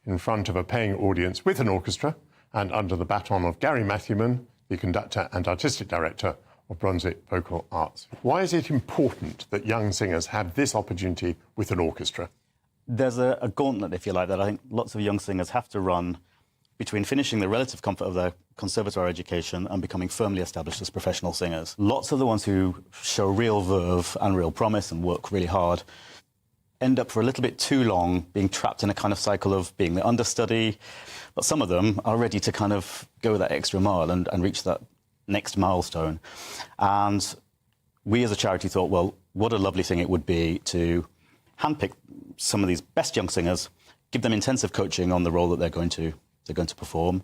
in front of a paying audience with an orchestra and under the baton of Gary Matthewman, the conductor and artistic director of Brunswick Vocal Arts. Why is it important that young singers have this opportunity with an orchestra? There's a gauntlet, if you like, that I think lots of young singers have to run between finishing the relative comfort of their conservatoire education and becoming firmly established as professional singers. Lots of the ones who show real verve and real promise and work really hard end up for a little bit too long being trapped in a kind of cycle of being the understudy. But some of them are ready to kind of go that extra mile and reach that next milestone. And we as a charity thought, well, what a lovely thing it would be to handpick some of these best young singers, give them intensive coaching on the role that they're going to perform,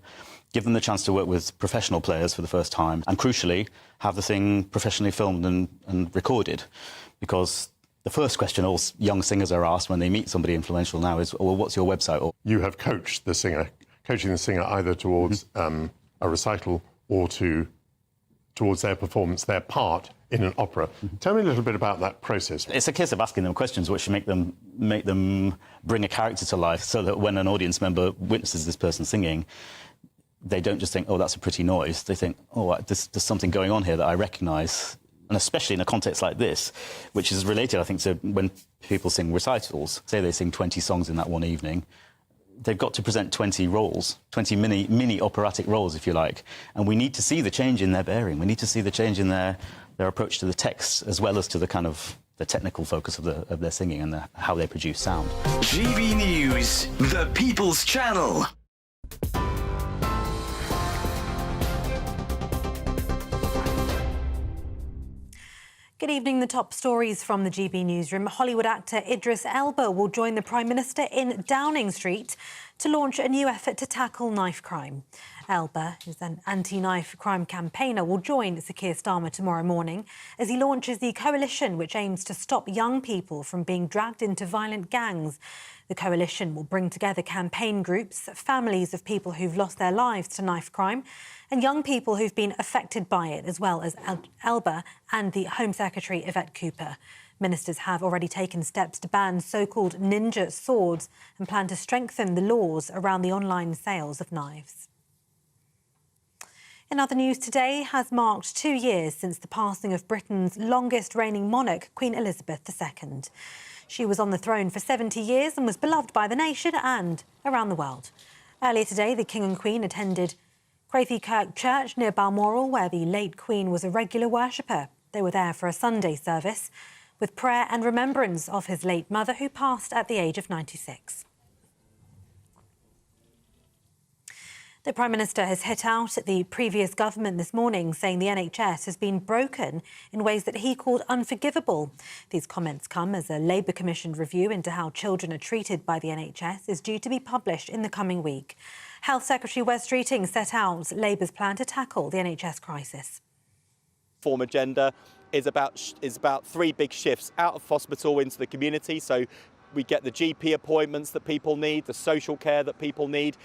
give them the chance to work with professional players for the first time, and crucially, have the thing professionally filmed and recorded. Because the first question all young singers are asked when they meet somebody influential now is, well, what's your website? Or you have coached the singer, coaching the singer either towards a recital or towards their performance, their part in an opera. Tell me a little bit about that process. It's a case of asking them questions which make them bring a character to life, so that when an audience member witnesses this person singing, they don't just think, oh, that's a pretty noise. They think, oh, there's something going on here that I recognise. And especially in a context like this, which is related, I think, to when people sing recitals. Say they sing 20 songs in that one evening, they've got to present 20 roles, 20 mini operatic roles, if you like. And we need to see the change in their bearing. We need to see the change in their approach to the text, as well as to the kind of the technical focus of their singing and how they produce sound. GB News, the People's Channel. Good evening. The top stories from the GB newsroom. Hollywood actor Idris Elba will join the Prime Minister in Downing Street to launch a new effort to tackle knife crime. Elba, who's an anti-knife crime campaigner, will join Sir Keir Starmer tomorrow morning as he launches the coalition which aims to stop young people from being dragged into violent gangs. The coalition will bring together campaign groups, families of people who've lost their lives to knife crime, and young people who've been affected by it, as well as Elba and the Home Secretary Yvette Cooper. Ministers have already taken steps to ban so-called ninja swords and plan to strengthen the laws around the online sales of knives. In other news, today has marked 2 years since the passing of Britain's longest reigning monarch, Queen Elizabeth II. She was on the throne for 70 years and was beloved by the nation and around the world. Earlier today, the King and Queen attended Crathie Kirk Church near Balmoral, where the late Queen was a regular worshipper. They were there for a Sunday service with prayer and remembrance of his late mother, who passed at the age of 96. The Prime Minister has hit out at the previous government this morning, saying the NHS has been broken in ways that he called unforgivable. These comments come as a Labour-commissioned review into how children are treated by the NHS is due to be published in the coming week. Health Secretary Wes Streeting set out Labour's plan to tackle the NHS crisis. Reform agenda is about 3 big shifts out of hospital into the community. So we get the GP appointments that people need, the social care that people need,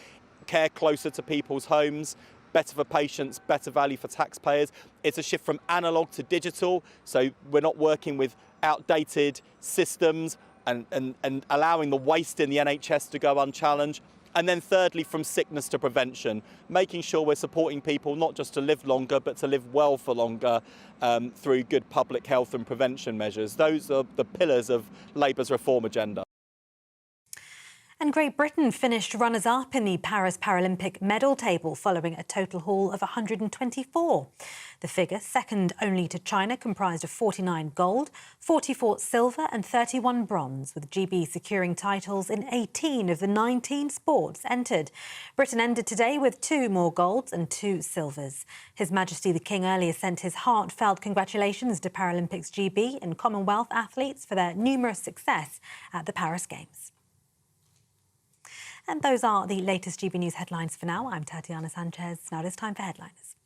care closer to people's homes, better for patients, better value for taxpayers. It's a shift from analogue to digital, so we're not working with outdated systems and allowing the waste in the NHS to go unchallenged. And then thirdly, from sickness to prevention, making sure we're supporting people not just to live longer, but to live well for longer through good public health and prevention measures. Those are the pillars of Labour's reform agenda. And Great Britain finished runners-up in the Paris Paralympic medal table following a total haul of 124. The figure, second only to China, comprised of 49 gold, 44 silver and 31 bronze, with GB securing titles in 18 of the 19 sports entered. Britain ended today with 2 more golds and 2 silvers. His Majesty the King earlier sent his heartfelt congratulations to Paralympics GB and Commonwealth athletes for their numerous success at the Paris Games. And those are the latest GB News headlines for now. I'm Tatiana Sanchez. Now it is time for headliners.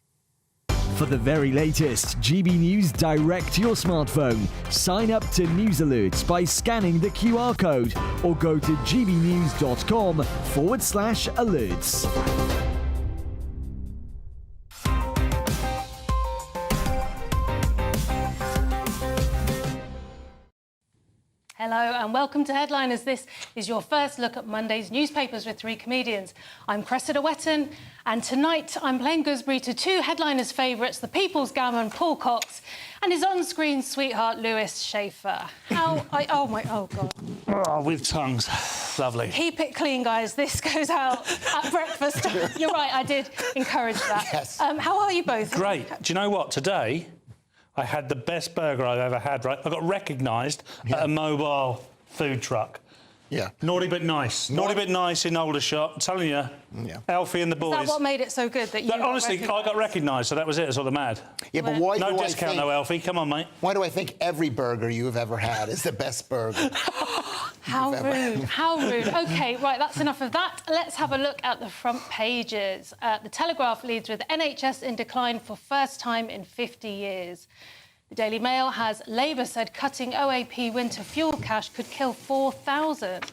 For the very latest GB News direct to your smartphone, sign up to News Alerts by scanning the QR code or go to gbnews.com/alerts. Hello and welcome to Headliners. This is your first look at Monday's newspapers with three comedians. I'm Cressida Wetton, and tonight I'm playing gooseberry to two Headliners' favourites, the People's Gammon, Paul Cox, and his on-screen sweetheart, Lewis Schaefer. Oh, God. Oh, with tongues. Lovely. Keep it clean, guys. This goes out at breakfast. You're right, I did encourage that. Yes. How are you both? Great. Do you know what? Today, I had the best burger I've ever had, right? I got recognised at a mobile food truck. Yeah. Naughty but nice. Naughty but nice in Aldershot. I'm telling you, Alfie and the boys. Is that what made it so good that you honestly, I got recognised, so that was it. That's all that mattered. Yeah, but why No do discount, I think, though, Alfie. Come on, mate. Why do I think every burger you've ever had is the best burger? How rude, how rude. OK, right, that's enough of that. Let's have a look at the front pages. The Telegraph leads with NHS in decline for first time in 50 years. The Daily Mail has Labour said cutting OAP winter fuel cash could kill 4,000.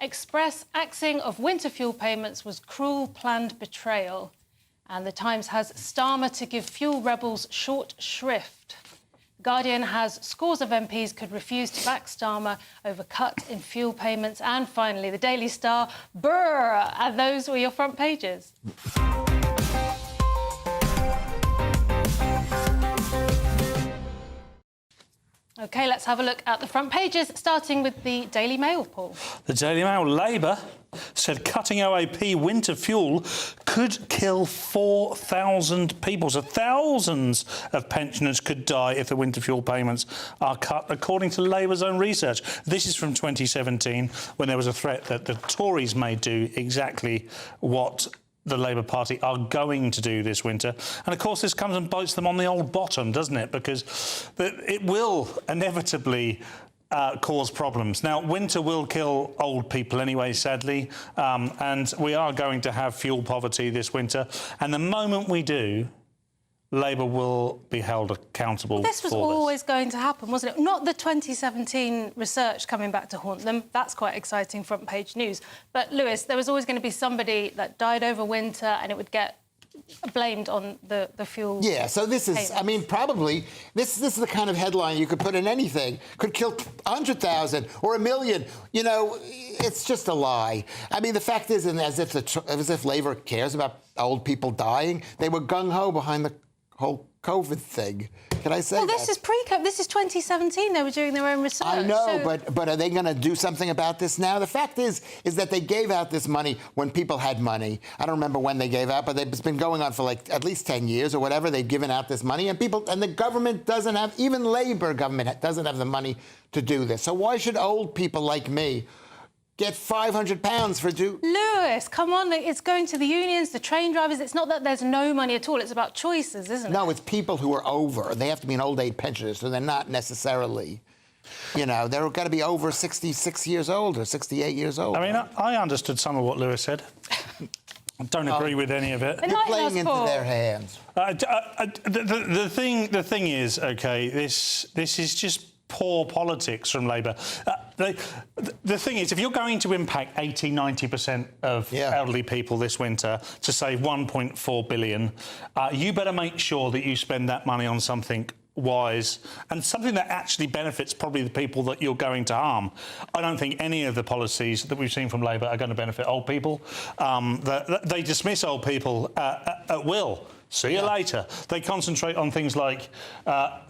Express axing of winter fuel payments was cruel planned betrayal. And The Times has Starmer to give fuel rebels short shrift. The Guardian has scores of MPs could refuse to back Starmer over cut in fuel payments. And finally, the Daily Star, brrr, and those were your front pages. OK, let's have a look at the front pages, starting with the Daily Mail, Paul. The Daily Mail, Labour said cutting OAP winter fuel could kill 4,000 people. So thousands of pensioners could die if the winter fuel payments are cut, according to Labour's own research. This is from 2017, when there was a threat that the Tories may do exactly what the Labour Party are going to do this winter. And, of course, this comes and bites them on the old bottom, doesn't it? Because it will inevitably cause problems. Now, winter will kill old people anyway, sadly, and we are going to have fuel poverty this winter. And the moment we do, Labour will be held accountable for this. This was always going to happen, wasn't it? Not the 2017 research coming back to haunt them. That's quite exciting front-page news. But, Lewis, there was always going to be somebody that died over winter and it would get blamed on the fuel. Yeah, so this is, I mean, probably, this is the kind of headline you could put in anything. Could kill 100,000 or 1 million. You know, it's just a lie. I mean, the fact is, as if Labour cares about old people dying, they were gung-ho behind the whole COVID thing. Can I say well, that? this is pre-COVID. This is 2017. They were doing their own research. I know, so... but are they going to do something about this now? The fact is that they gave out this money when people had money. I don't remember when they gave out, but it's been going on for like at least 10 years or whatever. They've given out this money, and the government doesn't have, even Labour government doesn't have the money to do this. So why should old people like me get £500 for Lewis, come on, it's going to the unions, the train drivers. It's not that there's no money at all. It's about choices, isn't it? No, it's people who are over. They have to be an old age pensioner, so they're not necessarily, you know, they're got to be over 66 years old or 68 years old. I mean, I understood some of what Lewis said. I don't agree with any of it. You're playing into their hands. The thing is, OK, this is just poor politics from Labour. The thing is, if you're going to impact 80-90% of elderly people this winter to save 1.4 billion, you better make sure that you spend that money on something wise and something that actually benefits probably the people that you're going to harm. I don't think any of the policies that we've seen from Labour are going to benefit old people. They dismiss old people at will. See you later. They concentrate on things like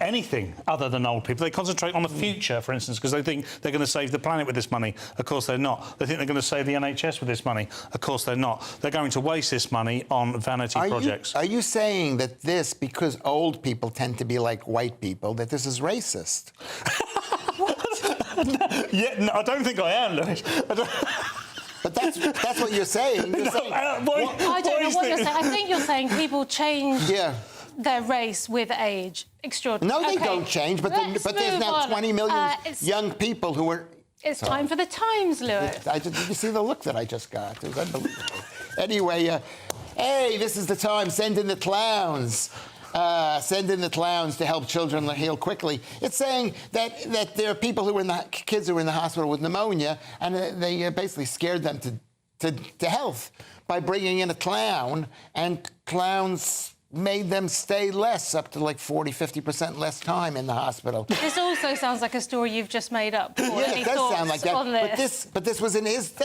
anything other than old people. They concentrate on the future, for instance, because they think they're going to save the planet with this money. Of course, they're not. They think they're going to save the NHS with this money. Of course, they're not. They're going to waste this money on vanity projects. Are you saying that this, because old people tend to be like white people, that this is racist? Yeah, no, I don't think I am, Lewis. But that's what you're saying. You're saying I don't know what you're saying. I think you're saying people change their race with age. Extraordinary. No, they don't change, but there's now 20 million young people who are... It's time for the Times, Lewis. Did you see the look that I just got? It was unbelievable. Anyway, hey, this is the time. Send in the clowns. Send in the clowns to help children heal quickly. It's saying that there are people kids who are in the hospital with pneumonia, and they basically scared them to health by bringing in a clown, and clowns made them stay less, up to like 40-50% less time in the hospital. This also sounds like a story you've just made up. Paul. Yeah, Any it does thoughts sound like that. on this? But this was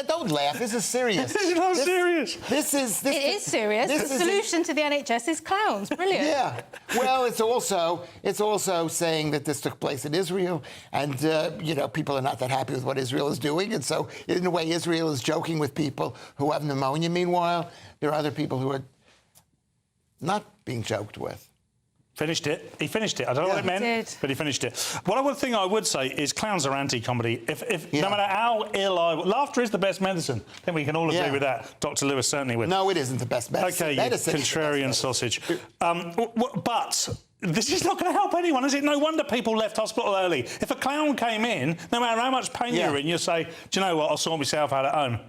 don't laugh. This is serious. This is not serious. This is serious. The solution to the NHS is clowns. Brilliant. Yeah. Well, it's also saying that this took place in Israel, and people are not that happy with what Israel is doing, and so in a way, Israel is joking with people who have pneumonia. Meanwhile, there are other people who are not being joked with. Finished it. He finished it. I don't know what it meant, but he finished it. One thing I would say is clowns are anti-comedy. No matter how ill laughter is the best medicine. I think we can all agree with that. Dr. Lewis certainly would. No, it isn't the best medicine. Okay, you contrarian sausage. But this is not going to help anyone, is it? No wonder people left hospital early. If a clown came in, no matter how much pain you're in, you say, do you know what? I'll sort myself out at home.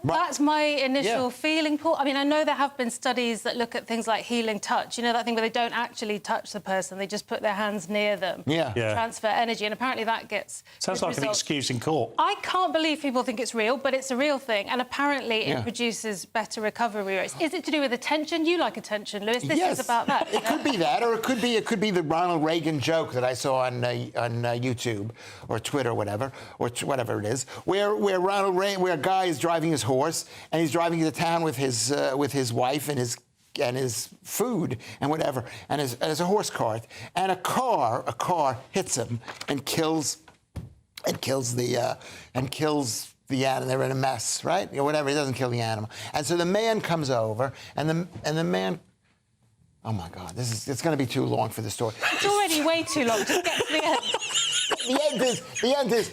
That's my initial feeling, Paul. I mean, I know there have been studies that look at things like healing touch. You know, that thing where they don't actually touch the person, they just put their hands near them. Transfer energy, and apparently that gets... Sounds like an excuse in court. I can't believe people think it's real, but it's a real thing, and apparently it produces better recovery rates. Is it to do with attention? You like attention, Lewis. This is about that. It could be that, or it could be the Ronald Reagan joke that I saw on YouTube or Twitter, or whatever it is, where a guy is driving his horse, and he's driving to town with his wife and his food and whatever, and there's a horse cart, and a car hits him and kills the animal. They're in a mess, right? Or whatever. He doesn't kill the animal, and so the man comes over, and the man. Oh my God, it's going to be too long for the story. It's already way too long. Just get to the end. The end is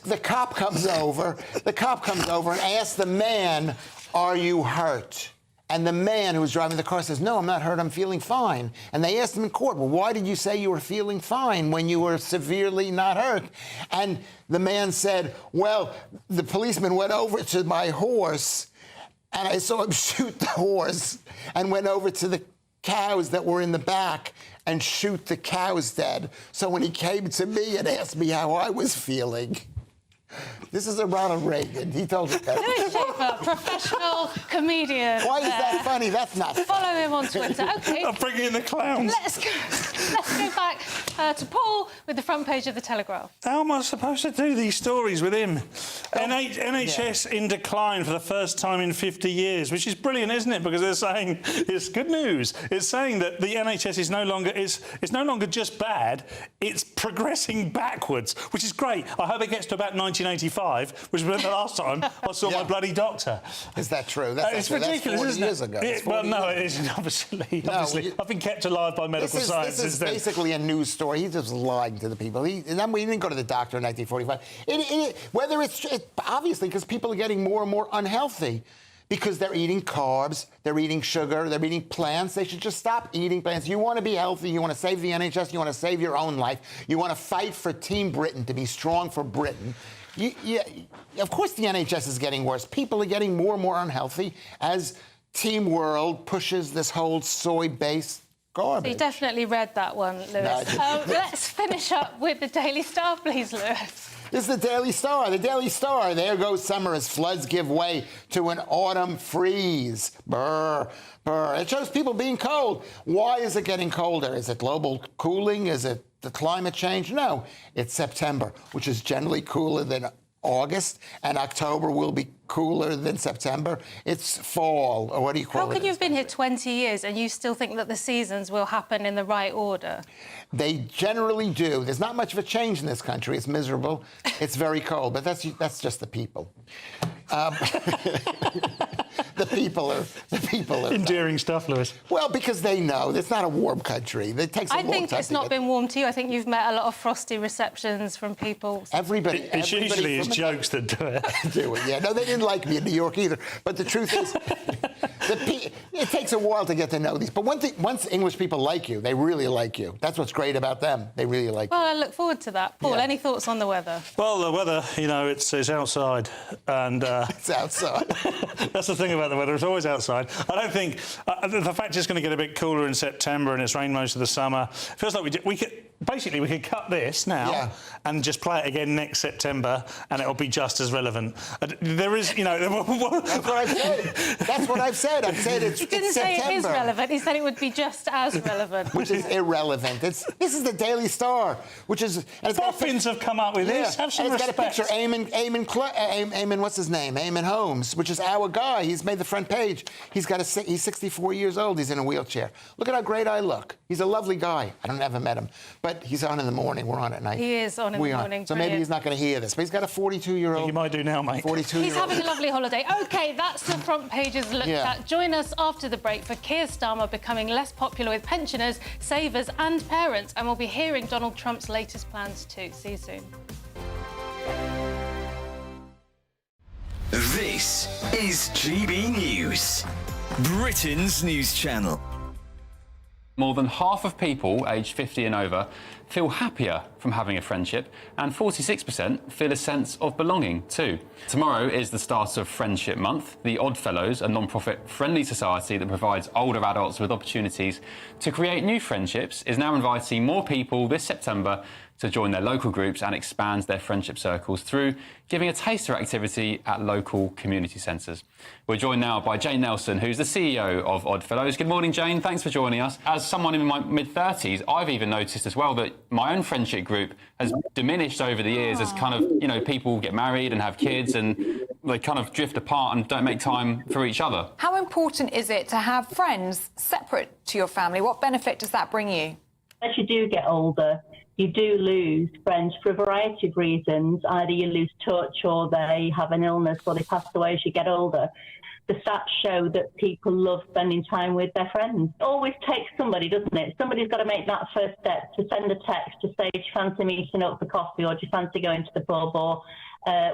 the cop comes over. The cop comes over and asks the man, "Are you hurt?" And the man who's driving the car says, "No, I'm not hurt. I'm feeling fine." And they asked him in court, "Well, why did you say you were feeling fine when you were severely not hurt?" And the man said, "Well, the policeman went over to my horse, and I saw him shoot the horse, and went over to the cows that were in the back and shoot the cows dead. So when he came to me and asked me how I was feeling..." This is a Ronald Reagan. He told me that. Lewis Schaefer, professional comedian. Why is that funny? That's not funny. Follow him on Twitter. OK. I'm bringing in the clowns. Let's go back to Paul with the front page of The Telegraph. How am I supposed to do these stories with him? NHS in decline for the first time in 50 years, which is brilliant, isn't it? Because they're saying it's good news. It's saying that the NHS is no longer just bad, it's progressing backwards, which is great. I hope it gets to about 1985, which was the last time I saw my bloody doctor. Is that true? It's ridiculous, that's 40 years ago. Well, no, it isn't, obviously. I've been kept alive by medical science. This is basically a news story. He's just lying to the people. We didn't go to the doctor in 1945. Obviously, because people are getting more and more unhealthy. Because they're eating carbs, they're eating sugar, they're eating plants. They should just stop eating plants. You want to be healthy, you want to save the NHS, you want to save your own life, you want to fight for Team Britain, to be strong for Britain. Of course the NHS is getting worse. People are getting more and more unhealthy as Team World pushes this whole soy-based garbage. So you definitely read that one, Lewis. Let's finish up with the Daily Star, please, Lewis. This is the Daily Star. The Daily Star. There goes summer as floods give way to an autumn freeze. Brr, brr. It shows people being cold. Why is it getting colder? Is it global cooling? Is it the climate change? No. It's September, which is generally cooler than August, and October will be cooler than September. It's fall, or what do you call it? How can you have been here 20 years and you still think that the seasons will happen in the right order? They generally do. There's not much of a change in this country. It's miserable. It's very cold, but that's just the people. The people are endearing stuff, Lewis. Well, because they know it's not a warm country. It takes a long time. I think it's not been warm to you. I think you've met a lot of frosty receptions from people. Everybody. It's usually his jokes that do it. Do it. Yeah. No, they didn't like me in New York either. But the truth is, it takes a while to get to know these. But once English people like you, they really like you. That's what's great about them. They really like you. Well, I look forward to that. Paul, any thoughts on the weather? Well, the weather, it's outside, and it's outside. That's the thing about the weather. It's always outside. I don't think the fact it's going to get a bit cooler in September and it's rained most of the summer. Feels like basically we could cut this now and just play it again next September, and it'll be just as relevant. There is, you know. That's what I've said. That's what I've said. I've said it's. He didn't it's say September. it is relevant. He said it would be just as relevant. Which is irrelevant. This is the Daily Star, which is. And it's Boffins have come up with this. Have some and it's respect. got a picture. Eamon, what's his name? Eamon Holmes, which is our guy. He's made the front page. He's 64 years old. He's in a wheelchair. Look at how great I look. He's a lovely guy. I haven't met him, but he's on in the morning. We're on at night. He is on in the morning. So maybe he's not going to hear this, but he's got a 42-year-old. You might do now, mate. 42-year-old. He's having a lovely holiday. OK, that's the front pages looked at. Join us after the break for Keir Starmer becoming less popular with pensioners, savers and parents. And we'll be hearing Donald Trump's latest plans too. See you soon. This is GB News, Britain's news channel. More than half of people aged 50 and over feel happier from having a friendship, and 46% feel a sense of belonging too. Tomorrow is the start of Friendship Month. The Oddfellows, a non-profit friendly society that provides older adults with opportunities to create new friendships, is now inviting more people this September to join their local groups and expand their friendship circles through giving a taster activity at local community centres. We're joined now by Jane Nelson, who's the CEO of Oddfellows. Good morning, Jane. Thanks for joining us. As someone in my mid-30s, I've even noticed as well that my own friendship group has diminished over the years as kind of, you know, people get married and have kids and they kind of drift apart and don't make time for each other. How important is it to have friends separate to your family? What benefit does that bring you? As you do get older, you do lose friends for a variety of reasons. Either you lose touch or they have an illness or they pass away as you get older. The stats show that people love spending time with their friends. It always takes somebody, doesn't it? Somebody's got to make that first step to send a text to say, do you fancy meeting up for coffee or do you fancy going to the pub or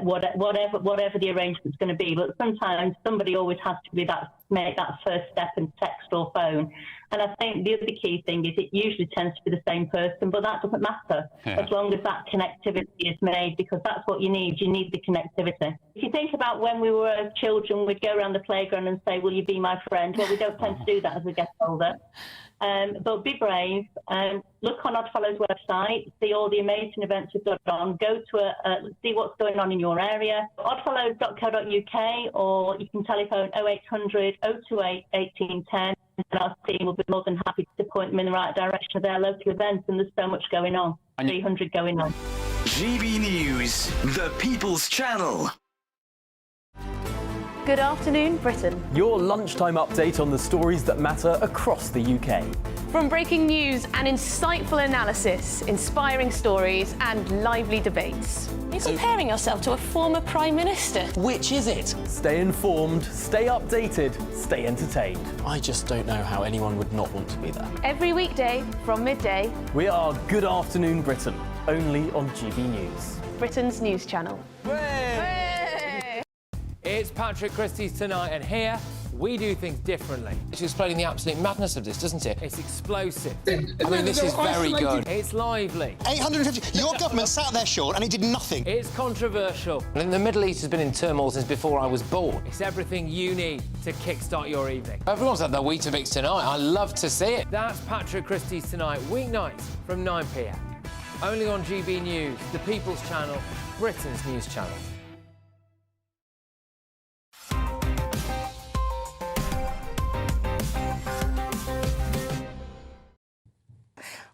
whatever the arrangement's going to be. But sometimes somebody always has to make that first step and text or phone. And I think the other key thing is it usually tends to be the same person, but that doesn't matter as long as that connectivity is made, because that's what you need. You need the connectivity. If you think about when we were children, we'd go around the playground and say, will you be my friend? Well, we don't tend to do that as we get older. But be brave, look on Oddfellows website, see all the amazing events we've got on, go to see what's going on in your area, oddfellows.co.uk, or you can telephone 0800 028 1810, and our team will be more than happy to point them in the right direction of their local events, and there's so much going on, 300 going on. GB News, the People's Channel. Good afternoon, Britain. Your lunchtime update on the stories that matter across the UK. From breaking news and insightful analysis, inspiring stories and lively debates. You're comparing yourself to a former Prime Minister. Which is it? Stay informed, stay updated, stay entertained. I just don't know how anyone would not want to be there. Every weekday from midday. We are Good Afternoon Britain, only on GB News. Britain's news channel. It's Patrick Christie's Tonight, and here we do things differently. It's explaining the absolute madness of this, doesn't it? It's explosive. I mean, this is very good. It's lively. 850. Your government sat there, Sean, and it did nothing. It's controversial. And the Middle East has been in turmoil since before I was born. It's everything you need to kickstart your evening. Everyone's had their Weetabix tonight. I love to see it. That's Patrick Christie's Tonight, weeknights from 9 p.m. Only on GB News, the People's Channel, Britain's news channel.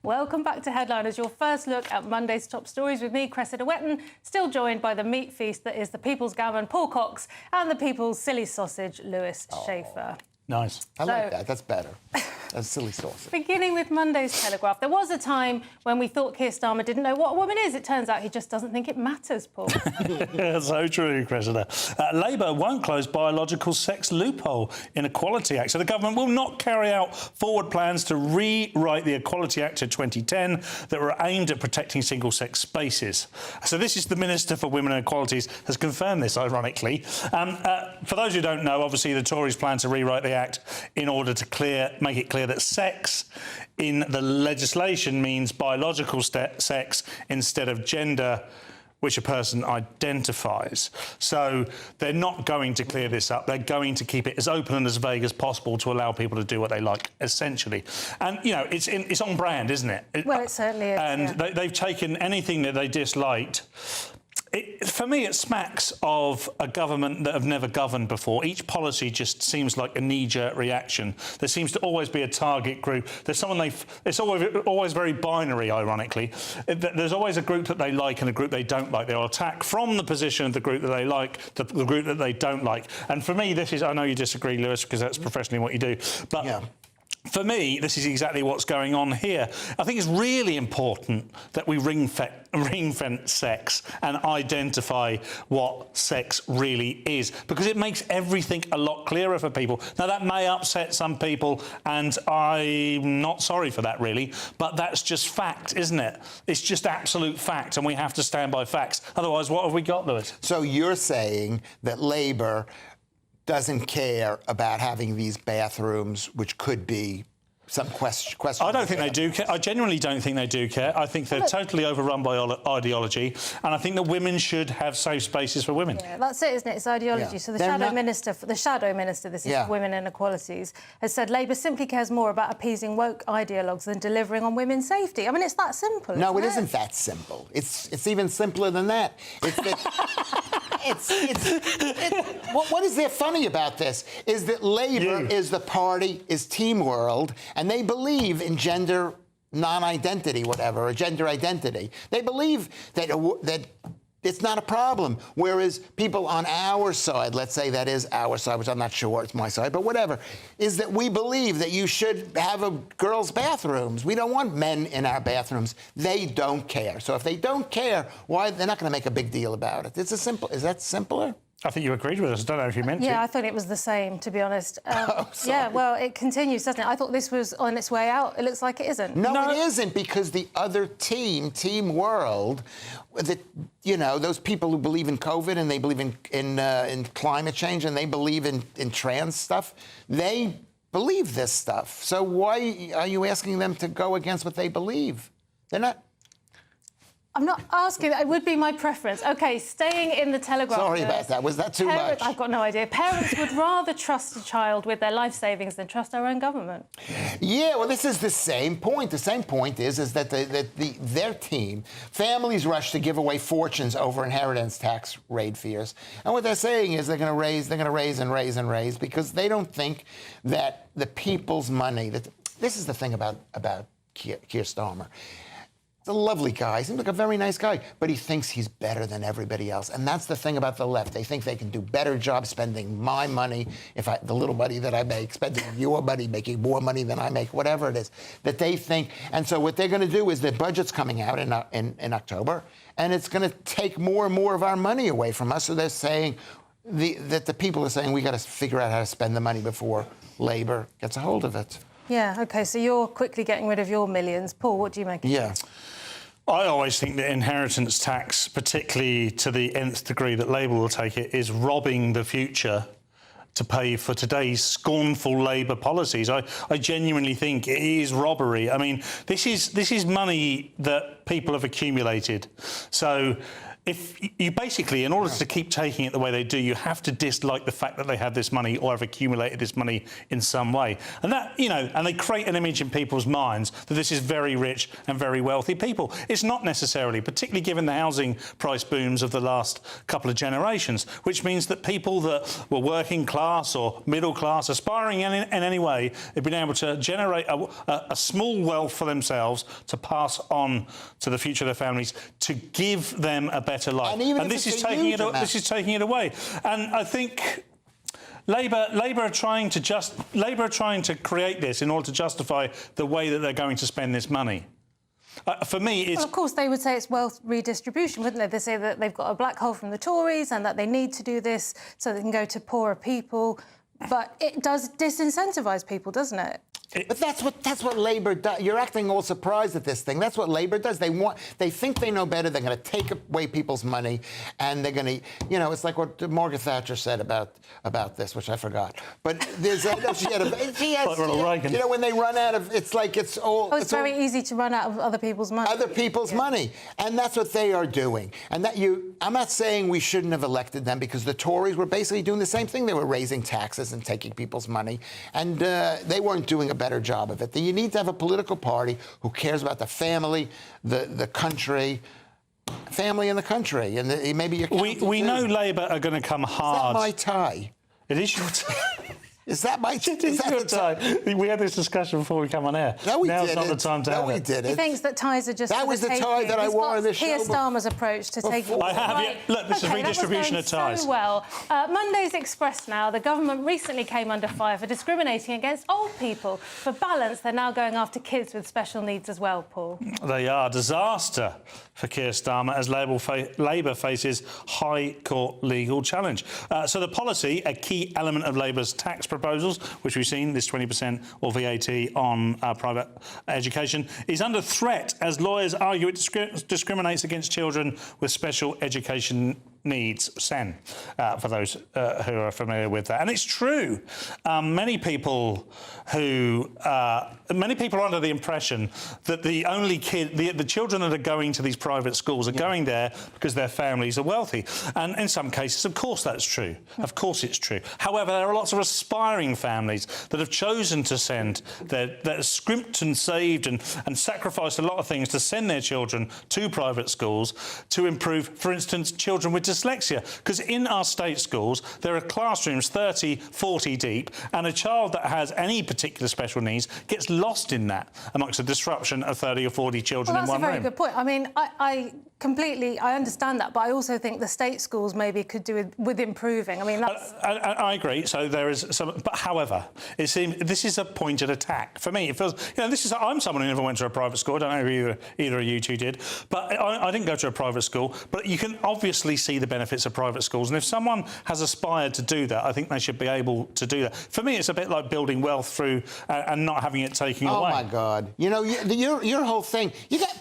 Welcome back to Headliners, your first look at Monday's top stories with me, Cressida Wetton, still joined by the meat feast that is the People's Gammon, Paul Cox, and the People's Silly Sausage, Lewis Schaefer. Nice. I like that. That's better. That's silly sauce. Beginning with Monday's Telegraph, there was a time when we thought Keir Starmer didn't know what a woman is. It turns out he just doesn't think it matters, Paul. So true, Cressida. Labour won't close biological sex loophole in Equality Act. So the government will not carry out forward plans to rewrite the Equality Act of 2010 that were aimed at protecting single-sex spaces. So this is the Minister for Women and Equalities has confirmed this, ironically. For those who don't know, obviously the Tories plan to rewrite the Act in order to make it clear that sex in the legislation means biological sex instead of gender which a person identifies. So they're not going to clear this up. They're going to keep it as open and as vague as possible to allow people to do what they like, essentially. And, you know, it's on brand, isn't it? Well, it certainly is. And they've taken anything that they disliked. For me, it smacks of a government that have never governed before. Each policy just seems like a knee-jerk reaction. There seems to always be a target group. There's someone it's always very binary, ironically. There's always a group that they like and a group they don't like. They'll attack from the position of the group that they like to the group that they don't like. And for me, this is... I know you disagree, Lewis, because that's professionally what you do. But... Yeah. For me, this is exactly what's going on here. I think it's really important that we ring-fence sex and identify what sex really is, because it makes everything a lot clearer for people. Now, that may upset some people, and I'm not sorry for that, really, but that's just fact, isn't it? It's just absolute fact, and we have to stand by facts. Otherwise, what have we got, Lewis? So you're saying that Labour doesn't care about having these bathrooms, which could be some question. I don't think they do care. I genuinely don't think they do care. I think they're totally overrun by ideology, and I think that women should have safe spaces for women. Yeah, that's it, isn't it? It's ideology. Yeah. So the shadow minister, this is for women inequalities, has said Labour simply cares more about appeasing woke ideologues than delivering on women's safety. I mean, it's that simple. No, it isn't that simple. It's even simpler than that. What is there funny about this is that Labour is the party, is Team World, and they believe in gender non-identity, whatever, or gender identity. They believe that it's not a problem, whereas people on our side, let's say that is our side, which I'm not sure it's my side, but whatever, is that we believe that you should have girls' bathrooms. We don't want men in our bathrooms. They don't care. So if they don't care, why? They're not going to make a big deal about it. It's as simple. Is that simpler? I think you agreed with us. I don't know if you meant to. Yeah, I thought it was the same, to be honest. Oh, yeah, well, it continues, doesn't it? I thought this was on its way out. It looks like it isn't. No, it isn't, because the other team, Team World, those people who believe in COVID and they believe in climate change and they believe in trans stuff, they believe this stuff. So why are you asking them to go against what they believe? They're not... I'm not asking. It would be my preference. OK, staying in the Telegraph... Sorry about that. Was that too much? I've got no idea. Parents would rather trust a child with their life savings than trust our own government. Yeah, well, this is the same point. The same point is that their team, families rush to give away fortunes over inheritance tax rate fears. And what they're saying is they're going to raise and raise because they don't think that the people's money... This is the thing about Keir Starmer. He's a lovely guy. He seems like a very nice guy, but he thinks he's better than everybody else. And that's the thing about the left. They think they can do better job spending my money, the little money that I make, spending your money, making more money than I make, whatever it is, that they think. And so what they're going to do is their budget's coming out in October, and it's going to take more and more of our money away from us. So they're saying that the people are saying we got to figure out how to spend the money before Labour gets a hold of it. Yeah, OK, so you're quickly getting rid of your millions. Paul, what do you make of it? I always think that inheritance tax, particularly to the nth degree that Labour will take it, is robbing the future to pay for today's scornful Labour policies. I genuinely think it is robbery. I mean, this is money that people have accumulated. So if you basically, in order to keep taking it the way they do, you have to dislike the fact that they have this money or have accumulated this money in some way. And that, and they create an image in people's minds that this is very rich and very wealthy people. It's not necessarily, particularly given the housing price booms of the last couple of generations, which means that people that were working class or middle class, aspiring in any way, have been able to generate a small wealth for themselves to pass on to the future of their families, to give them a better life, and this is taking it away. And I think Labour are trying to create this in order to justify the way that they're going to spend this money. For me, it's... Well, of course, they would say it's wealth redistribution, wouldn't they? They say that they've got a black hole from the Tories and that they need to do this so they can go to poorer people. But it does disincentivise people, doesn't it? But that's what Labour does. You're acting all surprised at this thing. That's what Labour does. They think they know better. They're going to take away people's money, and they're going to, it's like what Margaret Thatcher said about this, which I forgot. But there's when they run out of, it's like it's all. Oh, it's very easy to run out of other people's money. Other people's money, and that's what they are doing. And I'm not saying we shouldn't have elected them, because the Tories were basically doing the same thing. They were raising taxes and taking people's money, and they weren't doing a better job of it. You need to have a political party who cares about the family, the country, family and the country, and maybe your. We know Labour are going to come hard. Is that my tie? It is your tie. Is that my tie? Is that your tie? We had this discussion before we come on air. No, we Now's didn't. not the time to have it. We did it. He thinks that ties are just. That was the tie that I wore on this show. Keir Starmer's approach to taking. I have. Yeah. Look, this is redistribution of ties. So well. Monday's Express now. The government recently came under fire for discriminating against old people. For balance, they're now going after kids with special needs as well, Paul. They are. Disaster for Keir Starmer as Labour faces High Court legal challenge. So the policy, a key element of Labour's tax proposals, which we've seen, this 20% or VAT on private education, is under threat as lawyers argue it discriminates against children with special education needs, SEN, for those who are familiar with that. And it's true. Many people are under the impression that the children that are going to these private schools are going there because their families are wealthy. And in some cases, of course, that's true. Of course it's true. However, there are lots of aspiring families that have chosen to send that scrimped and saved and sacrificed a lot of things to send their children to private schools to improve, for instance, children with dyslexia. Because in our state schools, there are classrooms 30, 40 deep, and a child that has any particular special needs gets lost in that amongst a disruption of 30 or 40 children in one room. That's a very good point. I mean, I completely understand that, but I also think the state schools maybe could do with improving. I mean, that's... I agree. So there is some... But however, it seems this is a pointed attack. For me, it feels... I'm someone who never went to a private school. I don't know if either of you two did. But I didn't go to a private school. But you can obviously see the benefits of private schools. And if someone has aspired to do that, I think they should be able to do that. For me, it's a bit like building wealth through and not having it taken away. Oh, my God. Your whole thing...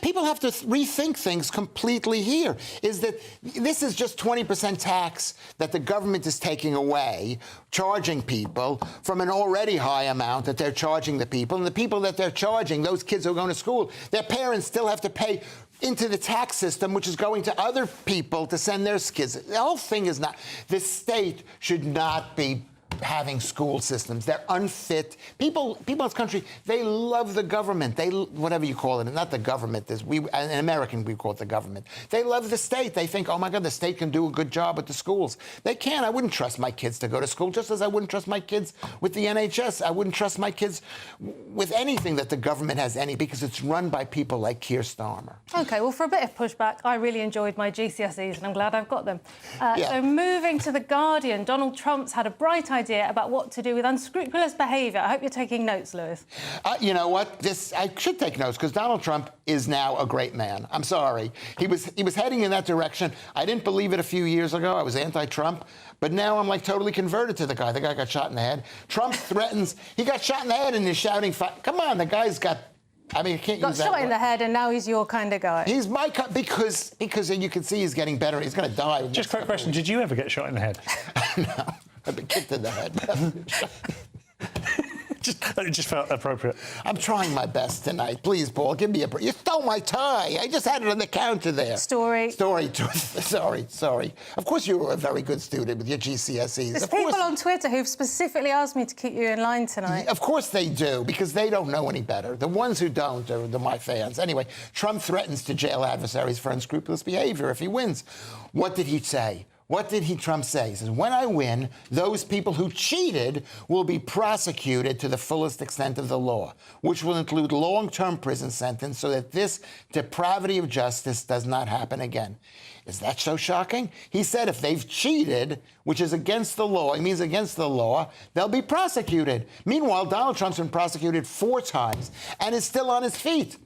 People have to rethink things completely here. Is that this is just 20% tax that the government is taking away, charging people from an already high amount that they're charging the people. And the people that they're charging, those kids who are going to school, their parents still have to pay into the tax system, which is going to other people to send their kids. The whole thing is not... The state should not be having school systems. They're unfit. People in this country, they love the government. Whatever you call it, not the government. In American, we call it the government. They love the state. They think, oh, my God, the state can do a good job with the schools. They can. I wouldn't trust my kids to go to school, just as I wouldn't trust my kids with the NHS. I wouldn't trust my kids with anything that the government has because it's run by people like Keir Starmer. OK, well, for a bit of pushback, I really enjoyed my GCSEs, and I'm glad I've got them. So moving to The Guardian, Donald Trump's had a bright idea about what to do with unscrupulous behaviour. I hope you're taking notes, Lewis. You know what? I should take notes, because Donald Trump is now a great man. I'm sorry. He was heading in that direction. I didn't believe it a few years ago. I was anti-Trump. But now I'm, totally converted to the guy. The guy got shot in the head. Trump threatens... He got shot in the head and is shouting... Come on, the guy's got... I mean, I can't use that got shot word. in the head, and now he's your kind of guy. He's my kind... Because you can see he's getting better. He's going to die. Just a quick question. Did you ever get shot in the head? No. I've been kicked in the head. It just felt appropriate. I'm trying my best tonight. Please, Paul, give me a break. You stole my tie. I just had it on the counter there. Sorry. Sorry. Of course you were a very good student with your GCSEs. There's people on Twitter who've specifically asked me to keep you in line tonight. Of course they do, because they don't know any better. The ones who don't are my fans. Anyway, Trump threatens to jail adversaries for unscrupulous behavior if he wins. What did he say? What did Trump say? He says, when I win, those people who cheated will be prosecuted to the fullest extent of the law, which will include long-term prison sentence so that this depravity of justice does not happen again. Is that so shocking? He said if they've cheated, which is against the law, it means against the law, they'll be prosecuted. Meanwhile, Donald Trump's been prosecuted 4 times and is still on his feet.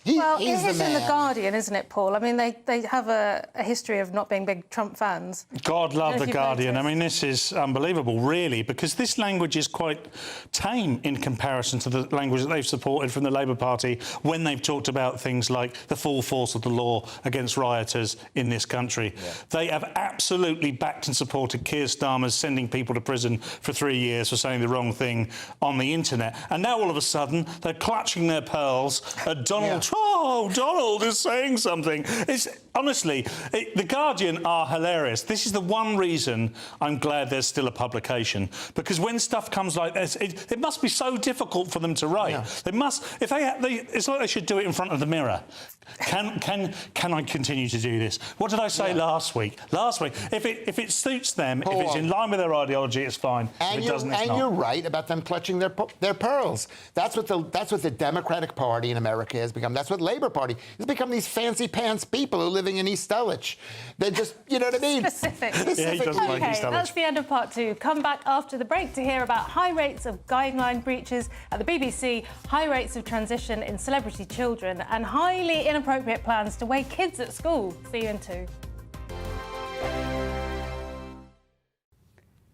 Well, he's it is the in man. The Guardian, isn't it, Paul? I mean, they have a history of not being big Trump fans. God love The you've Guardian. I noticed. mean, this is unbelievable, really, because this language is quite tame in comparison to the language that they've supported from the Labour Party when they've talked about things like the full force of the law against rioters in this country. Yeah. They have absolutely backed and supported Keir Starmer's sending people to prison for 3 years for saying the wrong thing on the internet. And now, all of a sudden, they're clutching their pearls at Donald Trump. Oh, Donald is saying something. It's honestly, The Guardian are hilarious. This is the one reason I'm glad there's still a publication, because when stuff comes like this, it must be so difficult for them to write. Yeah. They must, if it's like they should do it in front of the mirror. Can I continue to do this? What did I say last week? Last week, if it suits them, if it's in line with their ideology, it's fine. And if it doesn't, it's not. You're right about them clutching their pearls. That's what the Democratic Party in America has become. That's what Labour Party has become. These fancy pants people who are living in East Dulwich. They're just, you know what I mean? Specific. Yeah, he doesn't like East Dulwich. That's the end of part 2. Come back after the break to hear about high rates of guideline breaches at the BBC, high rates of transition in celebrity children, and highly inappropriate plans to weigh kids at school. See you in 2.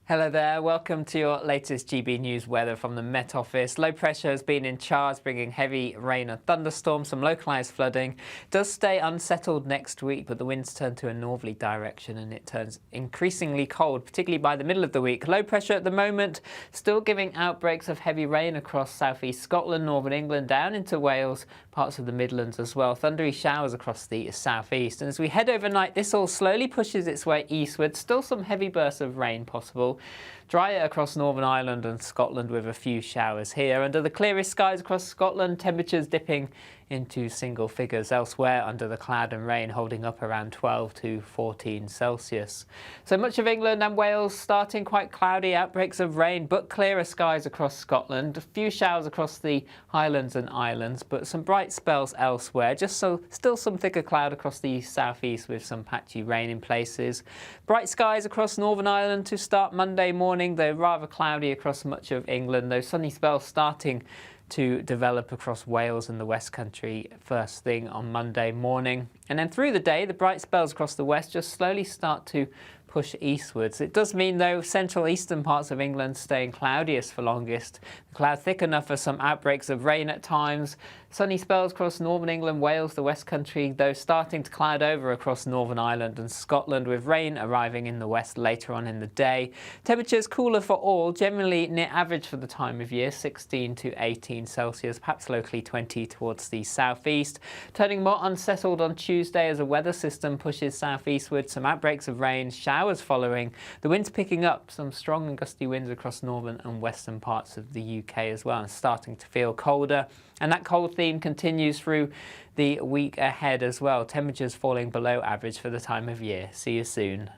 Hello there, welcome to your latest GB News weather from the Met Office. Low pressure has been in charge, bringing heavy rain and thunderstorms, some localised flooding. It does stay unsettled next week, but the winds turn to a northerly direction and it turns increasingly cold, particularly by the middle of the week. Low pressure at the moment, still giving outbreaks of heavy rain across southeast Scotland, northern England, down into Wales, parts of the Midlands as well. Thundery showers across the southeast. And as we head overnight, this all slowly pushes its way eastward. Still some heavy bursts of rain possible. Drier across Northern Ireland and Scotland with a few showers here. Under the clearest skies across Scotland, temperatures dipping into single figures. Elsewhere, under the cloud and rain, holding up around 12 to 14 Celsius. So much of England and Wales starting quite cloudy, outbreaks of rain, but clearer skies across Scotland. A few showers across the Highlands and Islands, but some bright spells elsewhere. Still some thicker cloud across the southeast with some patchy rain in places. Bright skies across Northern Ireland to start Monday morning, though rather cloudy across much of England. Those sunny spells starting to develop across Wales and the West Country first thing on Monday morning. And then through the day, the bright spells across the west just slowly start to push eastwards. It does mean, though, central eastern parts of England staying cloudiest for longest. The cloud thick enough for some outbreaks of rain at times. Sunny spells across northern England, Wales, the West Country, though starting to cloud over across Northern Ireland and Scotland, with rain arriving in the west later on in the day. Temperatures cooler for all, generally near average for the time of year, 16 to 18 Celsius, perhaps locally 20 towards the southeast. Turning more unsettled on Tuesday as a weather system pushes southeastward, some outbreaks of rain, showers following. The winds picking up, some strong and gusty winds across northern and western parts of the UK as well, and starting to feel colder. And that cold theme continues through the week ahead as well. Temperatures falling below average for the time of year. See you soon.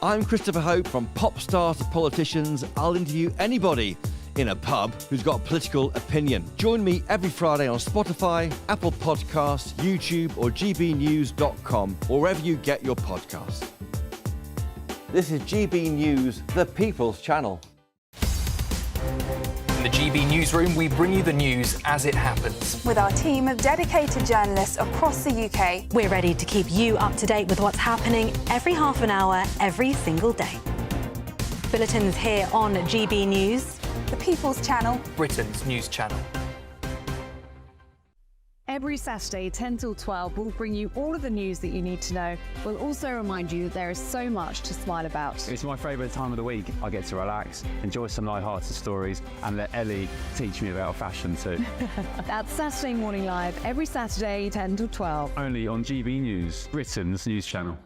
I'm Christopher Hope. From pop stars to politicians, I'll interview anybody in a pub who's got a political opinion. Join me every Friday on Spotify, Apple Podcasts, YouTube or gbnews.com, or wherever you get your podcasts. This is GB News, the People's Channel. In the GB Newsroom, we bring you the news as it happens. With our team of dedicated journalists across the UK. We're ready to keep you up to date with what's happening every half an hour, every single day. Bulletins here on GB News. The People's Channel. Britain's news channel. Every Saturday, 10 till 12, we'll bring you all of the news that you need to know. We'll also remind you that there is so much to smile about. It's my favourite time of the week. I get to relax, enjoy some light-hearted stories, and let Ellie teach me about fashion too. That's Saturday Morning Live, every Saturday, 10 till 12. Only on GB News, Britain's news channel.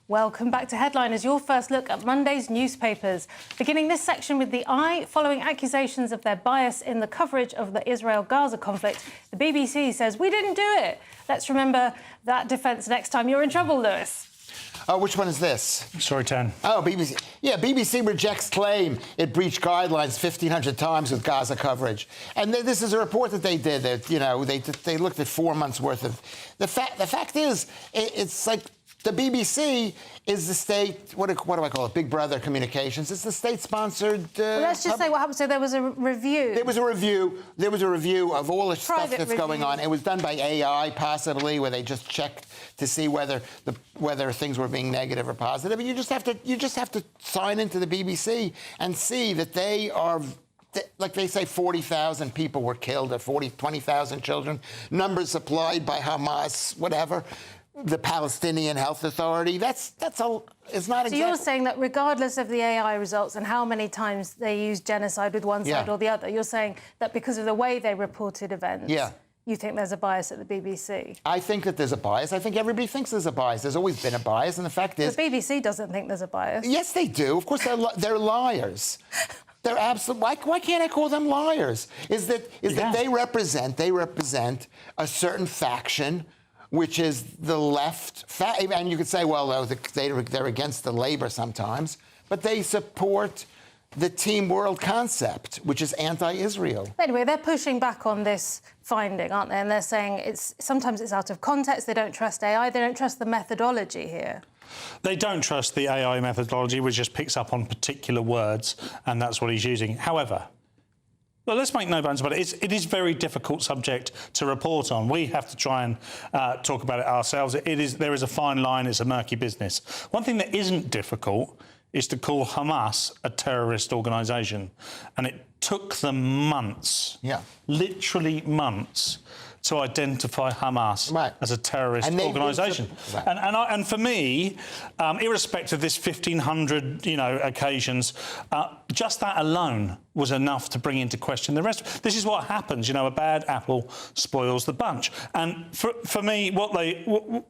Welcome back to Headliners, your first look at Monday's newspapers. Beginning this section with The Eye, following accusations of their bias in the coverage of the Israel-Gaza conflict, the BBC says, we didn't do it. Let's remember that defence next time you're in trouble, Lewis. Oh, which one is this? Sorry, Tan. Oh, BBC. Yeah, BBC rejects claim it breached guidelines 1,500 times with Gaza coverage. And this is a report that they did. That, you know, they looked at 4 months worth of... The fact is, it's like The BBC is the state, what do I call it, Big Brother Communications. It's the state-sponsored... well, let's just say what happened. So there was a review. There was a review of all the stuff that's going on. It was done by AI, possibly, where they just checked to see whether things were being negative or positive. And you just have to sign into the BBC and see that they are... Like they say, 40,000 people were killed, or 20,000 children. Numbers supplied by Hamas, whatever. The Palestinian Health Authority. It's not exactly... So you're saying that regardless of the AI results and how many times they use genocide with one side or the other, you're saying that because of the way they reported events, you think there's a bias at the BBC? I think that there's a bias. I think everybody thinks there's a bias. There's always been a bias, and the fact is... The BBC doesn't think there's a bias. Yes, they do. Of course, they're liars. They're absolute. Why can't I call them liars? Is that they represent a certain faction, which is the left. And you could say, well, they're against the Labour sometimes, but they support the Team World concept, which is anti-Israel. Anyway, they're pushing back on this finding, aren't they? And they're saying sometimes it's out of context. They don't trust AI. They don't trust the methodology here. They don't trust the AI methodology, which just picks up on particular words, and that's what he's using. However, well, let's make no bones about it. It is a very difficult subject to report on. We have to try and talk about it ourselves. There is a fine line. It's a murky business. One thing that isn't difficult is to call Hamas a terrorist organisation, and it took them months, literally months, to identify Hamas as a terrorist organisation. And for me, irrespective of this 1,500, occasions, just that alone was enough to bring into question the rest. This is what happens, a bad apple spoils the bunch. And for me,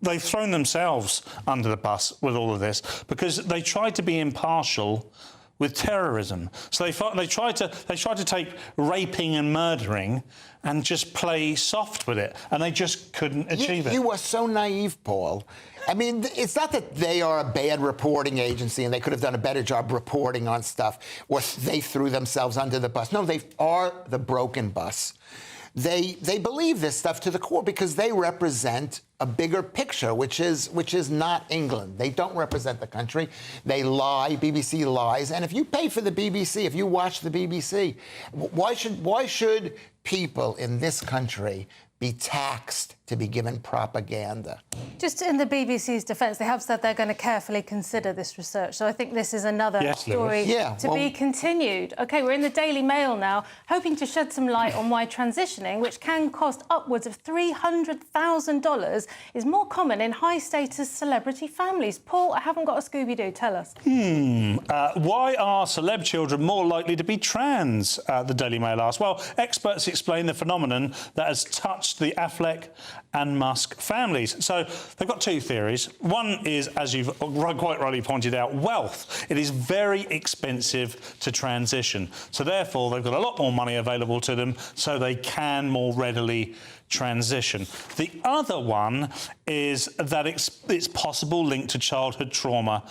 they've thrown themselves under the bus with all of this, because they tried to be impartial with terrorism. So they tried to take raping and murdering and just play soft with it, and they just couldn't achieve it. You are so naive, Paul. I mean, it's not that they are a bad reporting agency and they could have done a better job reporting on stuff, or they threw themselves under the bus. No, they are the broken bus. They believe this stuff to the core because they represent a bigger picture, which is not England. They don't represent the country. They lie. BBC lies. And if you pay for the BBC, if you watch the BBC, why should people in this country be taxed to be given propaganda? Just in the BBC's defence, they have said they're going to carefully consider this research. So I think this is another story to be continued. OK, we're in the Daily Mail now, hoping to shed some light on why transitioning, which can cost upwards of $300,000, is more common in high-status celebrity families. Paul, I haven't got a Scooby-Doo. Tell us. Why are celeb children more likely to be trans? The Daily Mail asks. Well, experts explain the phenomenon that has touched the Affleck and Musk families. So they've got two theories. One is, as you've quite rightly pointed out, wealth. It is very expensive to transition. So therefore, they've got a lot more money available to them, so they can more readily transition. The other one is that it's possible linked to childhood trauma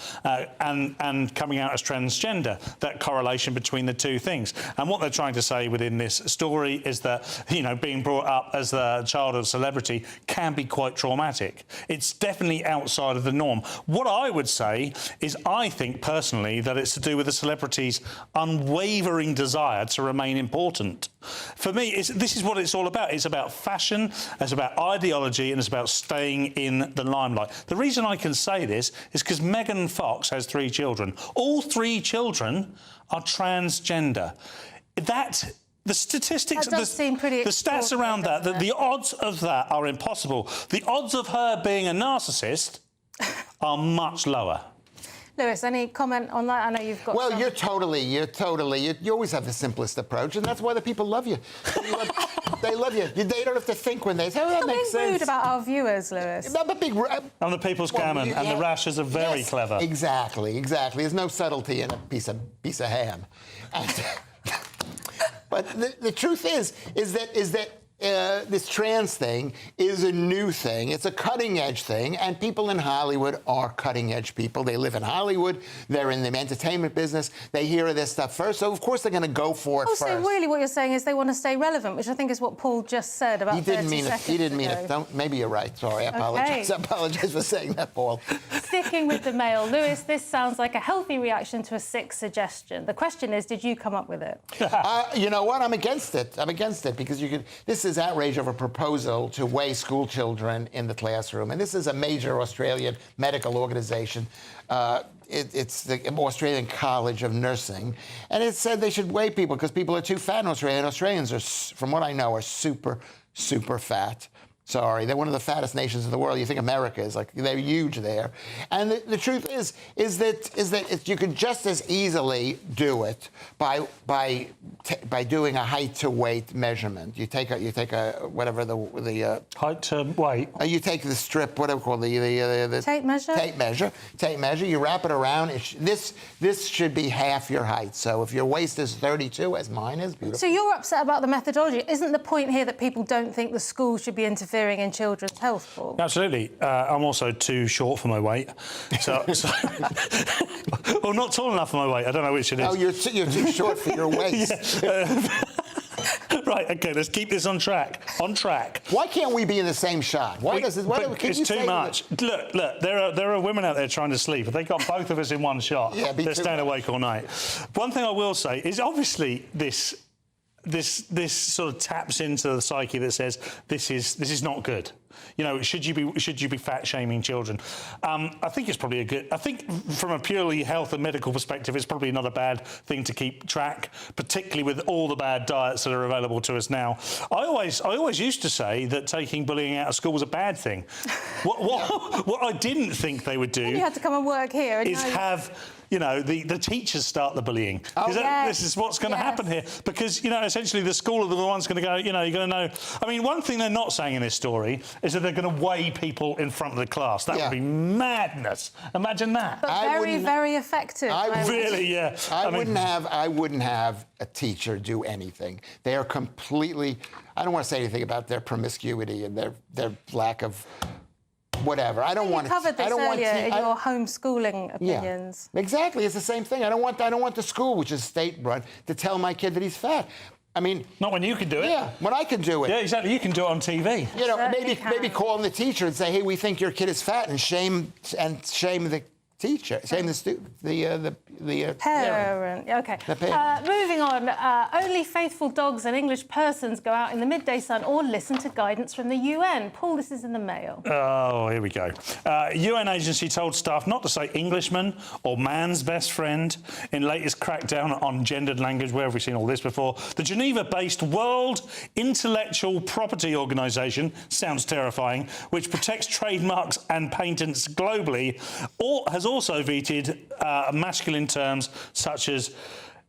and coming out as transgender, that correlation between the two things. And what they're trying to say within this story is that, being brought up as the child of a celebrity can be quite traumatic. It's definitely outside of the norm. What I would say is I think personally that it's to do with the celebrity's unwavering desire to remain important. For me, this is what it's all about. It's about fashion, it's about ideology, and it's about staying in the limelight. The reason I can say this is because Megan Fox has 3 children. All 3 children are transgender. The statistics, that does seem pretty the stats around that, the odds of that are impossible. The odds of her being a narcissist are much lower. Lewis, any comment on that? I know you've got. Well, you always have the simplest approach, and that's why the people love you. They love you. They don't have to think when they say, that makes sense. Stop being rude about our viewers, Lewis. I'm the People's Gammon, and the Rashers are very clever. Exactly. There's no subtlety in a piece of ham. But the truth is that this trans thing is a new thing. It's a cutting-edge thing, and people in Hollywood are cutting-edge people. They live in Hollywood. They're in the entertainment business. They hear of this stuff first, so of course they're going to go for it first. So really what you're saying is they want to stay relevant, which I think is what Paul just said about 30 seconds He didn't mean ago. it. Maybe you're right. Sorry, I apologize. I apologize for saying that, Paul. Sticking with the Mail, Lewis, this sounds like a healthy reaction to a sick suggestion. The question is, did you come up with it? You know what? I'm against it. I'm against it because this is outrage of a proposal to weigh school children in the classroom. And this is a major Australian medical organization. It's the Australian College of Nursing. And it said they should weigh people because people are too fat in Australia. And Australians are, from what I know, are super, super fat. Sorry, they're one of the fattest nations in the world. You think America is they're huge there, and the truth is that you could just as easily do it by doing a height to weight measurement. You take a whatever the height to weight. You take the strip, whatever called the tape measure. Tape measure. You wrap it around. This should be half your height. So if your waist is 32, as mine is, beautiful. So you're upset about the methodology. Isn't the point here that people don't think the school should be interfering in children's health, Paul? Absolutely. I'm also too short for my weight. So well, not tall enough for my weight. I don't know which it is. Oh, you're too short for your waist. Right, OK, let's keep this on track. Why can't we be in the same shot? It's too much. Look, there are women out there trying to sleep. If they got both of us in one shot, they're staying awake all night. One thing I will say is obviously this sort of taps into the psyche that says this is not good. You know, should you be fat shaming children? I think it's probably I think from a purely health and medical perspective, it's probably not a bad thing to keep track, particularly with all the bad diets that are available to us now. I always used to say that taking bullying out of school was a bad thing. What I didn't think they would do you had to come and work here is have the teachers start the bullying. This is what's going to happen here. Because, essentially the school are the ones going to go, you're going to know. I mean, one thing they're not saying in this story is that they're going to weigh people in front of the class. That would be madness. Imagine that. But very, very effective. I wouldn't have a teacher do anything. They are completely... I don't want to say anything about their promiscuity and their lack of... whatever. I don't want. You covered this earlier in your homeschooling opinions. Yeah, exactly. It's the same thing. I don't want the school, which is state-run, to tell my kid that he's fat. I mean, not when you can do it. Yeah, when I can do it. Yeah, exactly. You can do it on TV. Maybe call the teacher and say, "Hey, we think your kid is fat," and shame the teacher, shame the student, the parent. Okay. The parent. Moving on. Only faithful dogs and English persons go out in the midday sun or listen to guidance from the UN. Paul, this is in the Mail. Oh, here we go. UN agency told staff not to say Englishman or man's best friend in latest crackdown on gendered language. Where have we seen all this before? The Geneva-based World Intellectual Property Organisation, sounds terrifying, which protects trademarks and patents globally, has also vetoed masculine terms such as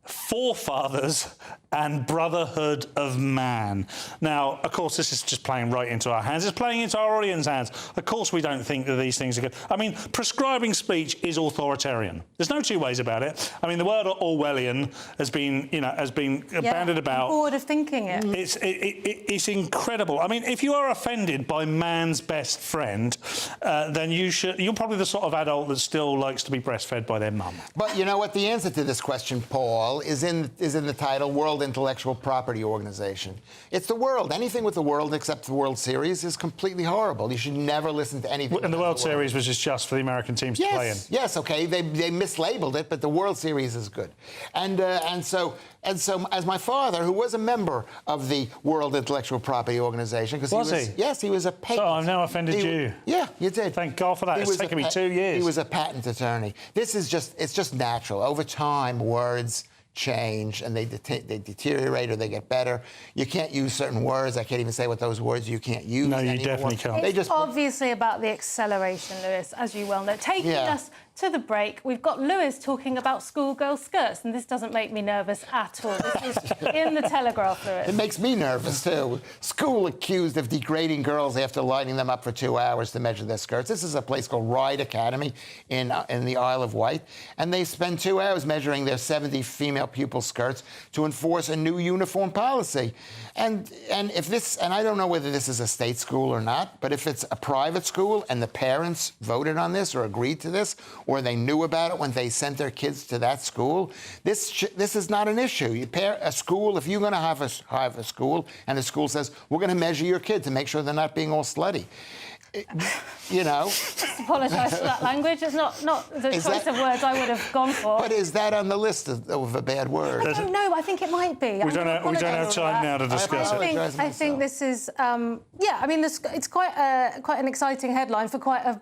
forefathers and brotherhood of man. Now, of course, this is just playing right into our hands. It's playing into our audience's hands. Of course, we don't think that these things are good. I mean, prescribing speech is authoritarian. There's no two ways about it. I mean, the word Orwellian has been bandied about. I'm bored of thinking it. It's incredible. I mean, if you are offended by man's best friend, then you're probably the sort of adult that still likes to be breastfed by their mum. But you know what? The answer to this question, Paul, is in the title, World Intellectual Property Organization. It's the world. Anything with the world except the World Series is completely horrible. You should never listen to anything. And the World Series was just for the American teams to play in. Yes, okay. They mislabeled it, but the World Series is good. And so as my father, who was a member of the World Intellectual Property Organization, because yes, he was a patent. So I've now offended you. Yeah, you did. Thank God for that. It's taken me 2 years. He was a patent attorney. It's just natural. Over time, words change and they deteriorate or they get better. You can't use certain words. I can't even say what those words you can't use. No, you definitely can't. It's obviously about the acceleration, Lewis, as you well know. Taking us to the break, we've got Lewis talking about schoolgirl skirts, and this doesn't make me nervous at all. This is in the Telegraph, Lewis. It makes me nervous, too. School accused of degrading girls after lining them up for 2 hours to measure their skirts. This is a place called Ride Academy in the Isle of Wight, and they spend 2 hours measuring their 70 female pupil skirts to enforce a new uniform policy. And if this, and I don't know whether this is a state school or not, but if it's a private school and the parents voted on this or agreed to this, or they knew about it when they sent their kids to that school, this is not an issue. You pair a school, if you're going to have a school, and the school says, we're going to measure your kid to make sure they're not being all slutty. You know. Apologise for that language. It's not the choice of words I would have gone for. But is that on the list of a bad word? I don't know. I think it might be. We don't have time now to discuss it. I think this is, yeah. I mean, it's quite an exciting headline for quite a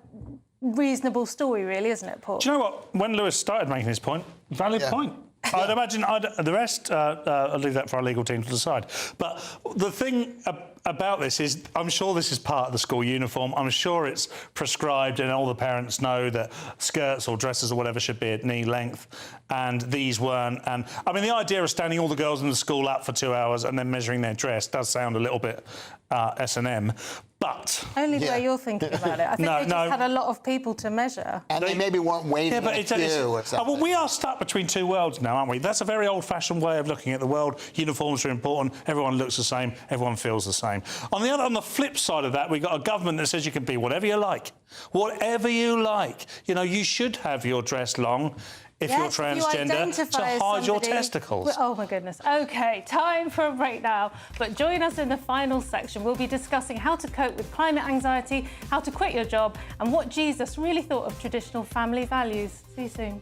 reasonable story, really, isn't it, Paul? Do you know what? When Lewis started making his point, valid point. I'd imagine the rest, I'll leave that for our legal team to decide. But the thing about this is, I'm sure this is part of the school uniform. I'm sure it's prescribed and all the parents know that skirts or dresses or whatever should be at knee length, and these weren't. And I mean, the idea of standing all the girls in the school up for 2 hours and then measuring their dress does sound a little bit S&M. But only the way you're thinking about it. I think they just had a lot of people to measure. And they maybe weren't waiting in a queue or something. Well, we are stuck between two worlds now, aren't we? That's a very old-fashioned way of looking at the world. Uniforms are important. Everyone looks the same. Everyone feels the same. On the flip side of that, we've got a government that says you can be whatever you like. Whatever you like. You know, you should have your dress long if you're transgender, to hide your testicles. Oh, my goodness. OK, time for a break now. But join us in the final section. We'll be discussing how to cope with climate anxiety, how to quit your job, and what Jesus really thought of traditional family values. See you soon.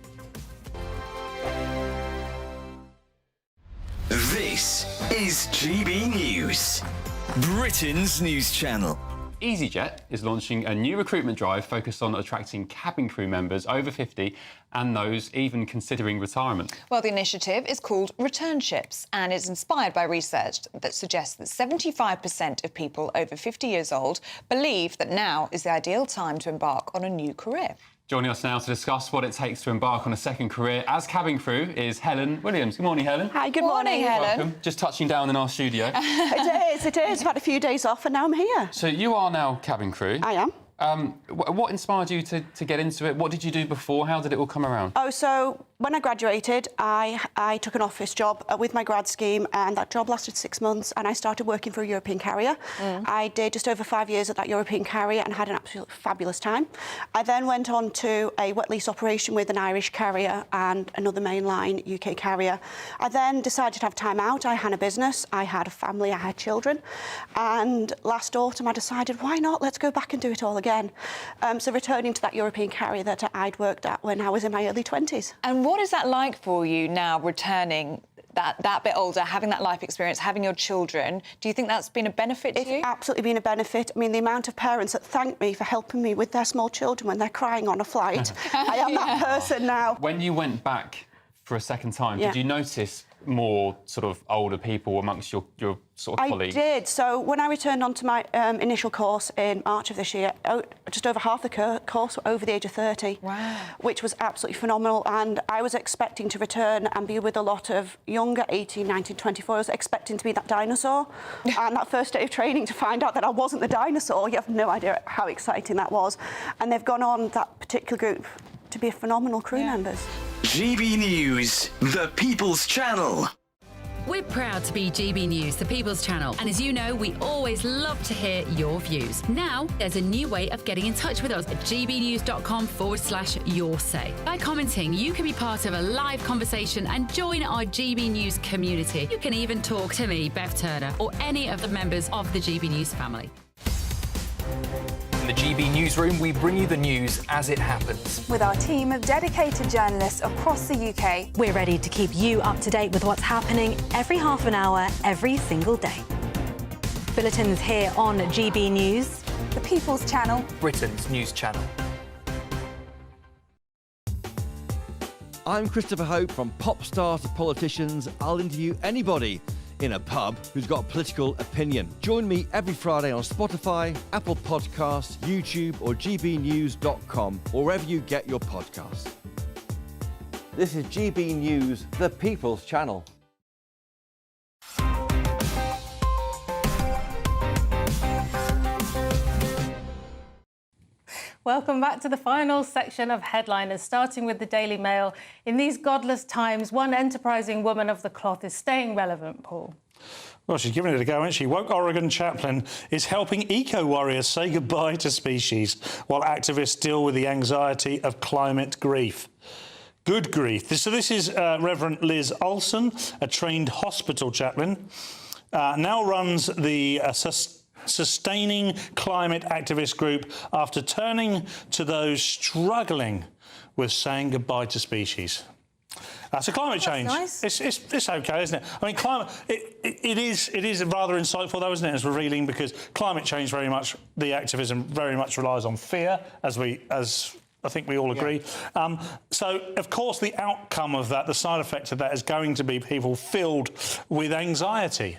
This is GB News, Britain's news channel. EasyJet is launching a new recruitment drive focused on attracting cabin crew members over 50 and those even considering retirement. Well, the initiative is called Returnships and is inspired by research that suggests that 75% of people over 50 years old believe that now is the ideal time to embark on a new career. Joining us now to discuss what it takes to embark on a second career as cabin crew is Helen Williams. Good morning, Helen. Hi, good morning, Helen. Welcome. Just touching down in our studio. It is. I've had a few days off and now I'm here. So you are now cabin crew. I am. What inspired you to get into it? What did you do before? How did it all come around? Oh, so when I graduated, I took an office job with my grad scheme, and that job lasted 6 months, and I started working for a European carrier. I did just over 5 years at that European carrier and had an absolutely fabulous time. I then went on to a wet lease operation with an Irish carrier and another mainline UK carrier. I then decided to have time out. I had a business, I had a family, I had children, and last autumn I decided, why not? Let's go back and do it all again. So returning to that European carrier that I'd worked at when I was in my early 20s. And what is that like for you now, returning that bit older, having that life experience, having your children? Do you think that's been a benefit to you? It's absolutely been a benefit. I mean, the amount of parents that thank me for helping me with their small children when they're crying on a flight. I am that person now. When you went back for a second time, did you notice more sort of older people amongst your sort of colleagues? I did. So when I returned onto my initial course in March of this year, just over half the course were over the age of 30. Wow. Which was absolutely phenomenal. And I was expecting to return and be with a lot of younger, 18, 19, 24. I was expecting to be that dinosaur. And that first day of training, to find out that I wasn't the dinosaur, you have no idea how exciting that was. And they've gone on, that particular group, to be phenomenal crew members. GB News, the People's Channel. We're proud to be GB News, the People's Channel. And as you know, we always love to hear your views. Now, there's a new way of getting in touch with us at gbnews.com/yoursay. By commenting, you can be part of a live conversation and join our GB News community. You can even talk to me, Bev Turner, or any of the members of the GB News family. In the GB Newsroom, we bring you the news as it happens. With our team of dedicated journalists across the UK, we're ready to keep you up to date with what's happening every half an hour, every single day. Bulletins here on GB News, the People's Channel, Britain's news channel. I'm Christopher Hope. From pop stars to politicians, I'll interview anybody in a pub who's got a political opinion. Join me every Friday on Spotify, Apple Podcasts, YouTube or gbnews.com, or wherever you get your podcasts. This is GB News, the People's Channel. Welcome back to the final section of headliners, starting with the Daily Mail. In these godless times, one enterprising woman of the cloth is staying relevant, Paul. Well, she's giving it a go, isn't she? Woke Oregon chaplain is helping eco-warriors say goodbye to species while activists deal with the anxiety of climate grief. Good grief. So this is Reverend Liz Olson, a trained hospital chaplain, now runs the Sustaining Climate Activist Group after turning to those struggling with saying goodbye to species. So climate change. Nice. It's okay, isn't it? I mean, climate. It is rather insightful, though, isn't it? It's revealing because climate change very much, the activism very much relies on fear, as I think we all agree. Yeah. So, of course, the outcome of that, the side effect of that, is going to be people filled with anxiety.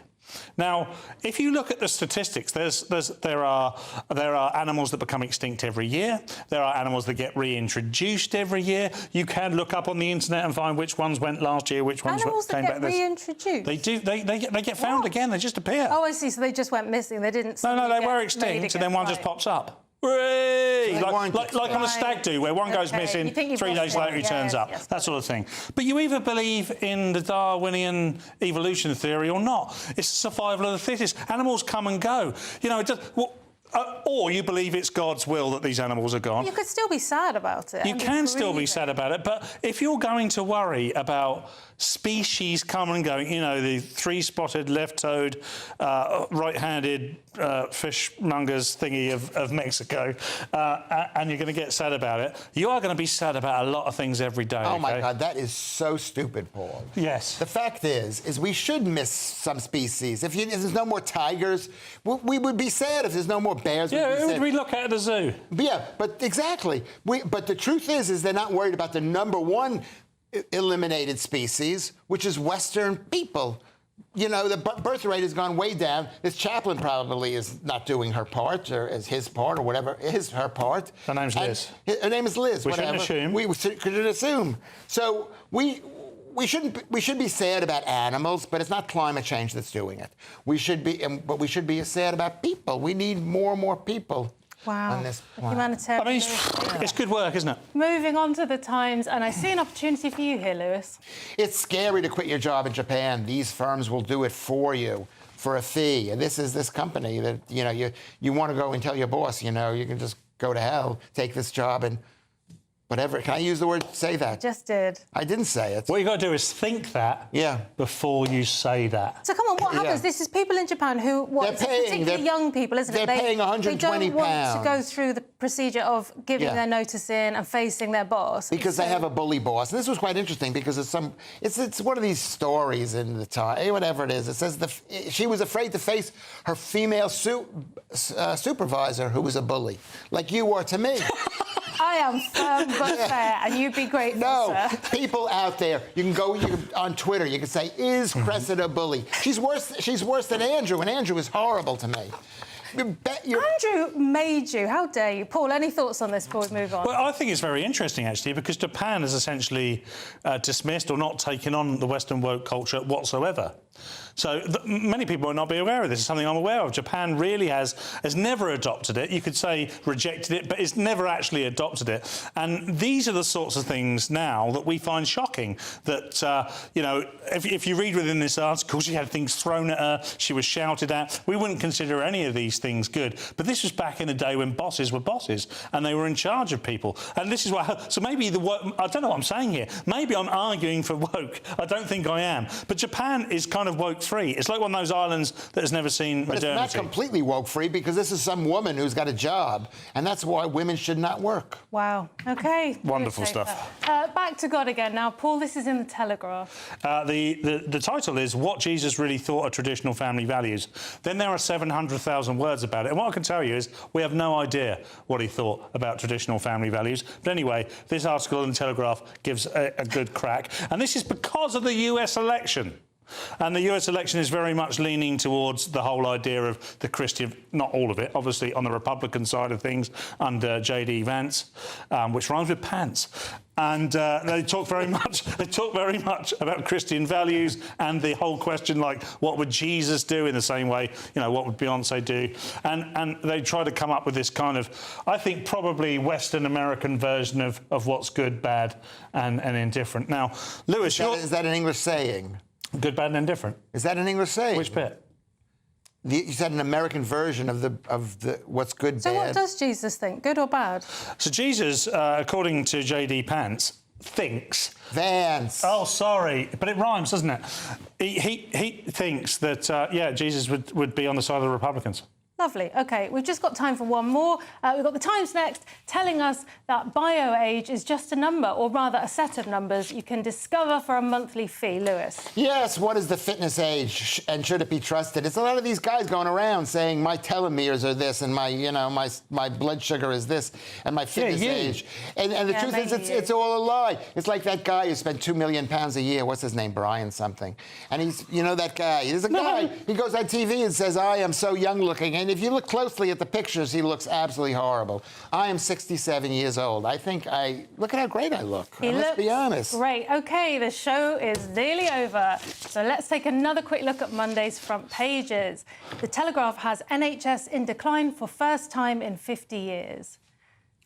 Now, if you look at the statistics, there are animals that become extinct every year. There are animals that get reintroduced every year. You can look up on the internet and find which ones went last year, which ones came back. Animals that get reintroduced? They do. They get found again. They just appear. Oh, I see. So they just went missing. They didn't. No, they were extinct, and then one just pops up. Hooray! Like on a stag do, where one goes missing, 3 days later he turns up. Yes, that sort of thing. But you either believe in the Darwinian evolution theory or not. It's the survival of the fittest. Animals come and go. You know, or you believe it's God's will that these animals are gone. You could still be sad about it. You can still be sad about it, but if you're going to worry about species coming and going, you know, the three-spotted, left-toed, right-handed fishmongers thingy of Mexico, and you're going to get sad about it, you are going to be sad about a lot of things every day. Oh, my God, that is so stupid, Paul. Yes. The fact is we should miss some species. If there's no more tigers, we would be sad. If there's no more bears, yeah, who would we look at the zoo? Yeah, but exactly. But the truth is they're not worried about the number one eliminated species, which is Western people. You know, the birth rate has gone way down. This chaplain probably is not doing her part, or is his part, or whatever is her part. Her name's Liz. Her name is Liz. We whatever. shouldn't assume. We shouldn't assume. So we should be sad about animals, but it's not climate change that's doing it. But we should be sad about people. We need more and more people. Wow. On this planet. Humanitarian. I mean, it's good work, isn't it? Moving on to the Times, and I see an opportunity for you here, Lewis. It's scary to quit your job in Japan. These firms will do it for you for a fee. And this is this company that, you know, you want to go and tell your boss, you know, you can just go to hell, take this job and whatever. Can I use the word say that? Just did. I didn't say it. What you got to do is think that before you say that. So come on, what happens? This is people in Japan who, particularly young people, isn't it? They're paying 120 They don't want to go through the procedure of giving their notice in and facing their boss. Because they have a bully boss. And this was quite interesting because it's one of these stories in the time, whatever it is. It says she was afraid to face her female supervisor who was a bully, like you were to me. I am firm but fair, and you'd be grateful, sir. People out there, you can go on Twitter, you can say, is Cressida a bully? She's worse than Andrew, and Andrew is horrible to me. Andrew made you. How dare you? Paul, any thoughts on this before we move on? Well, I think it's very interesting, actually, because Japan has essentially dismissed or not taken on the Western woke culture whatsoever. So many people might not be aware of this. It's something I'm aware of. Japan really has never adopted it. You could say rejected it, but it's never actually adopted it. And these are the sorts of things now that we find shocking. That, you know, if you read within this article, she had things thrown at her, she was shouted at. We wouldn't consider any of these things good. But this was back in the day when bosses were bosses and they were in charge of people. And this is what... So maybe I don't know what I'm saying here. Maybe I'm arguing for woke. I don't think I am. But Japan is kind of woke-free. It's like one of those islands that has never seen modernity. But it's not completely woke-free because this is some woman who's got a job, and that's why women should not work. Wow. OK. Wonderful stuff. Back to God again now. Paul, this is in the Telegraph. The title is What Jesus Really Thought of Traditional Family Values. Then there are 700,000 words about it. And what I can tell you is we have no idea what he thought about traditional family values. But anyway, this article in the Telegraph gives a good crack. And this is because of the US election. And the US election is very much leaning towards the whole idea of the Christian, not all of it, obviously on the Republican side of things under J.D. Vance, which rhymes with pants. And they talk very much about Christian values and the whole question, like, what would Jesus do in the same way, you know, what would Beyonce do? And they try to come up with this kind of, I think, probably Western American version of what's good, bad and indifferent. Now, Lewis, is that an English saying? Good, bad and indifferent. Is that an English saying? Which bit? You said an American version of the what's good, So bad. what does Jesus think, good or bad? So Jesus, according to J.D. Vance, thinks... Vance. Oh, sorry, but it rhymes, doesn't it? He thinks that, yeah, Jesus would be on the side of the Republicans. Lovely. OK, we've just got time for one more. We've got the Times next telling us that bio-age is just a number, or rather a set of numbers you can discover for a monthly fee. Lewis? Yes, what is the fitness age and should it be trusted? It's a lot of these guys going around saying my telomeres are this and my, you know, my blood sugar is this and my fitness age. And the truth is it's all a lie. It's like that guy who spent £2 million a year. What's his name? Brian something. And he's, you know, that guy. There's a guy. He goes on TV and says, I am so young looking. And if you look closely at the pictures, he looks absolutely horrible. I am 67 years old. I think look at how great I look. Let's be honest. Great. OK, the show is nearly over. So let's take another quick look at Monday's front pages. The Telegraph has NHS in decline for first time in 50 years.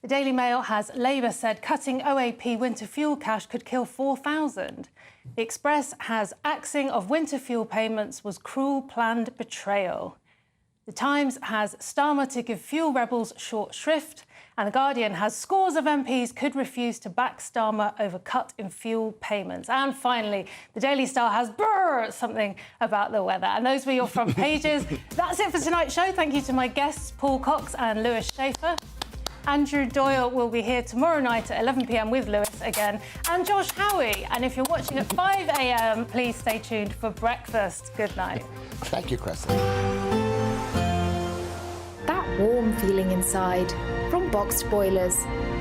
The Daily Mail has Labour said cutting OAP winter fuel cash could kill 4,000. The Express has axing of winter fuel payments was cruel planned betrayal. The Times has Starmer to give fuel rebels short shrift, and The Guardian has scores of MPs could refuse to back Starmer over cut in fuel payments. And finally, the Daily Star has something about the weather. And those were your front pages. That's it for tonight's show. Thank you to my guests, Paul Cox and Lewis Schaefer. Andrew Doyle will be here tomorrow night at 11 p.m. with Lewis again, and Josh Howie. And if you're watching at 5 a.m, please stay tuned for breakfast. Good night. Thank you, Kristen. That warm feeling inside from Boxed Boilers,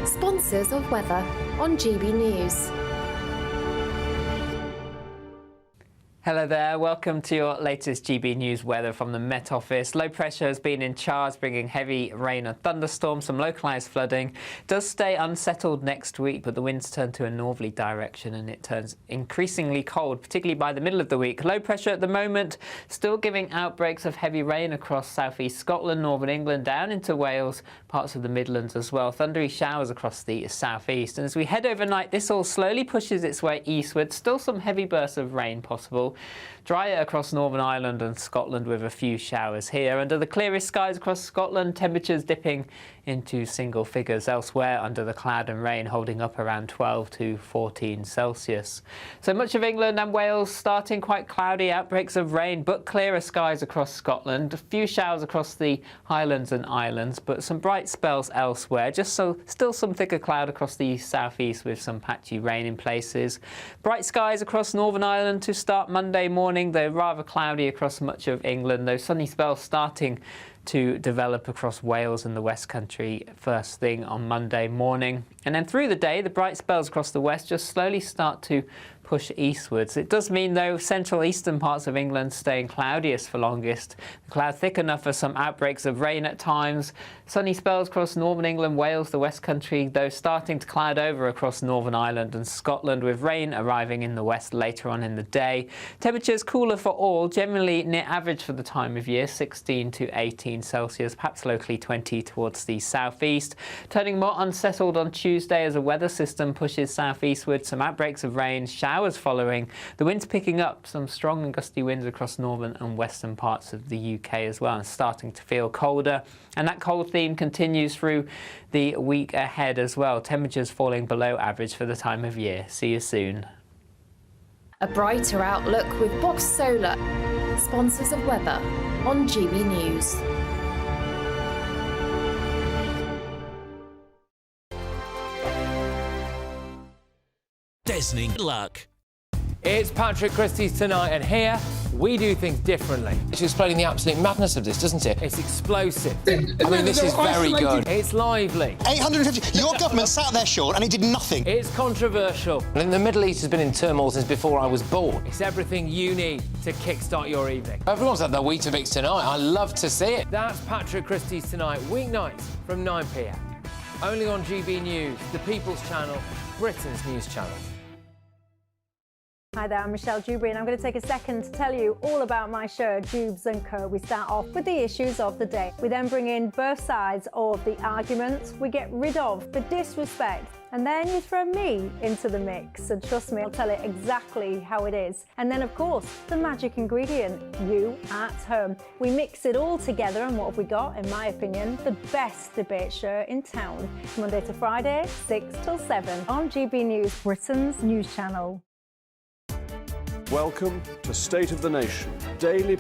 sponsors of weather on GB News. Hello there, welcome to your latest GB News weather from the Met Office. Low pressure has been in charge, bringing heavy rain and thunderstorms, some localised flooding. It does stay unsettled next week, but the winds turn to a northerly direction and it turns increasingly cold, particularly by the middle of the week. Low pressure at the moment, still giving outbreaks of heavy rain across southeast Scotland, northern England, down into Wales, parts of the Midlands as well. Thundery showers across the southeast. And as we head overnight, this all slowly pushes its way eastward. Still some heavy bursts of rain possible. Drier across Northern Ireland and Scotland with a few showers here. Under the clearest skies across Scotland, temperatures dipping into single figures. Elsewhere, under the cloud and rain, holding up around 12 to 14 Celsius. So much of England and Wales starting quite cloudy, outbreaks of rain, but clearer skies across Scotland. A few showers across the Highlands and Islands, but some bright spells elsewhere. Still some thicker cloud across the southeast with some patchy rain in places. Bright skies across Northern Ireland to start Monday morning, though rather cloudy across much of England. Those sunny spells starting to develop across Wales and the West Country first thing on Monday morning. And then through the day, the bright spells across the west just slowly start to push eastwards. It does mean, though, central eastern parts of England staying cloudiest for longest. The cloud thick enough for some outbreaks of rain at times. Sunny spells across northern England, Wales, the West Country, though starting to cloud over across Northern Ireland and Scotland, with rain arriving in the west later on in the day. Temperatures cooler for all, generally near average for the time of year, 16 to 18 Celsius, perhaps locally 20 towards the southeast. Turning more unsettled on Tuesday as a weather system pushes southeastward. Some outbreaks of rain, showers following. The winds picking up, some strong and gusty winds across northern and western parts of the UK as well, and starting to feel colder. And that cold theme continues through the week ahead as well. Temperatures falling below average for the time of year. See you soon. A brighter outlook with Box Solar, sponsors of weather on GB News. Disney luck. It's Patrick Christie's Tonight, and here We do things differently. It's explaining the absolute madness of this, doesn't it? It's explosive. I mean, this is very good. It's lively. 850. Your government sat there, Sean, and he did nothing. It's controversial. And the Middle East has been in turmoil since before I was born. It's everything you need to kickstart your evening. Everyone's at the Weetabix tonight. I love to see it. That's Patrick Christie's Tonight, weeknights from 9 p.m. Only on GB News, the People's Channel, Britain's news channel. Hi there, I'm Michelle Dewberry and I'm going to take a second to tell you all about my show, Dubes & Co. We start off with the issues of the day. We then bring in both sides of the arguments. We get rid of the disrespect. And then you throw me into the mix. And trust me, I'll tell it exactly how it is. And then, of course, the magic ingredient, you at home. We mix it all together and what have we got, in my opinion, the best debate show in town. Monday to Friday, 6 till 7 on GB News, Britain's news channel. Welcome to State of the Nation, daily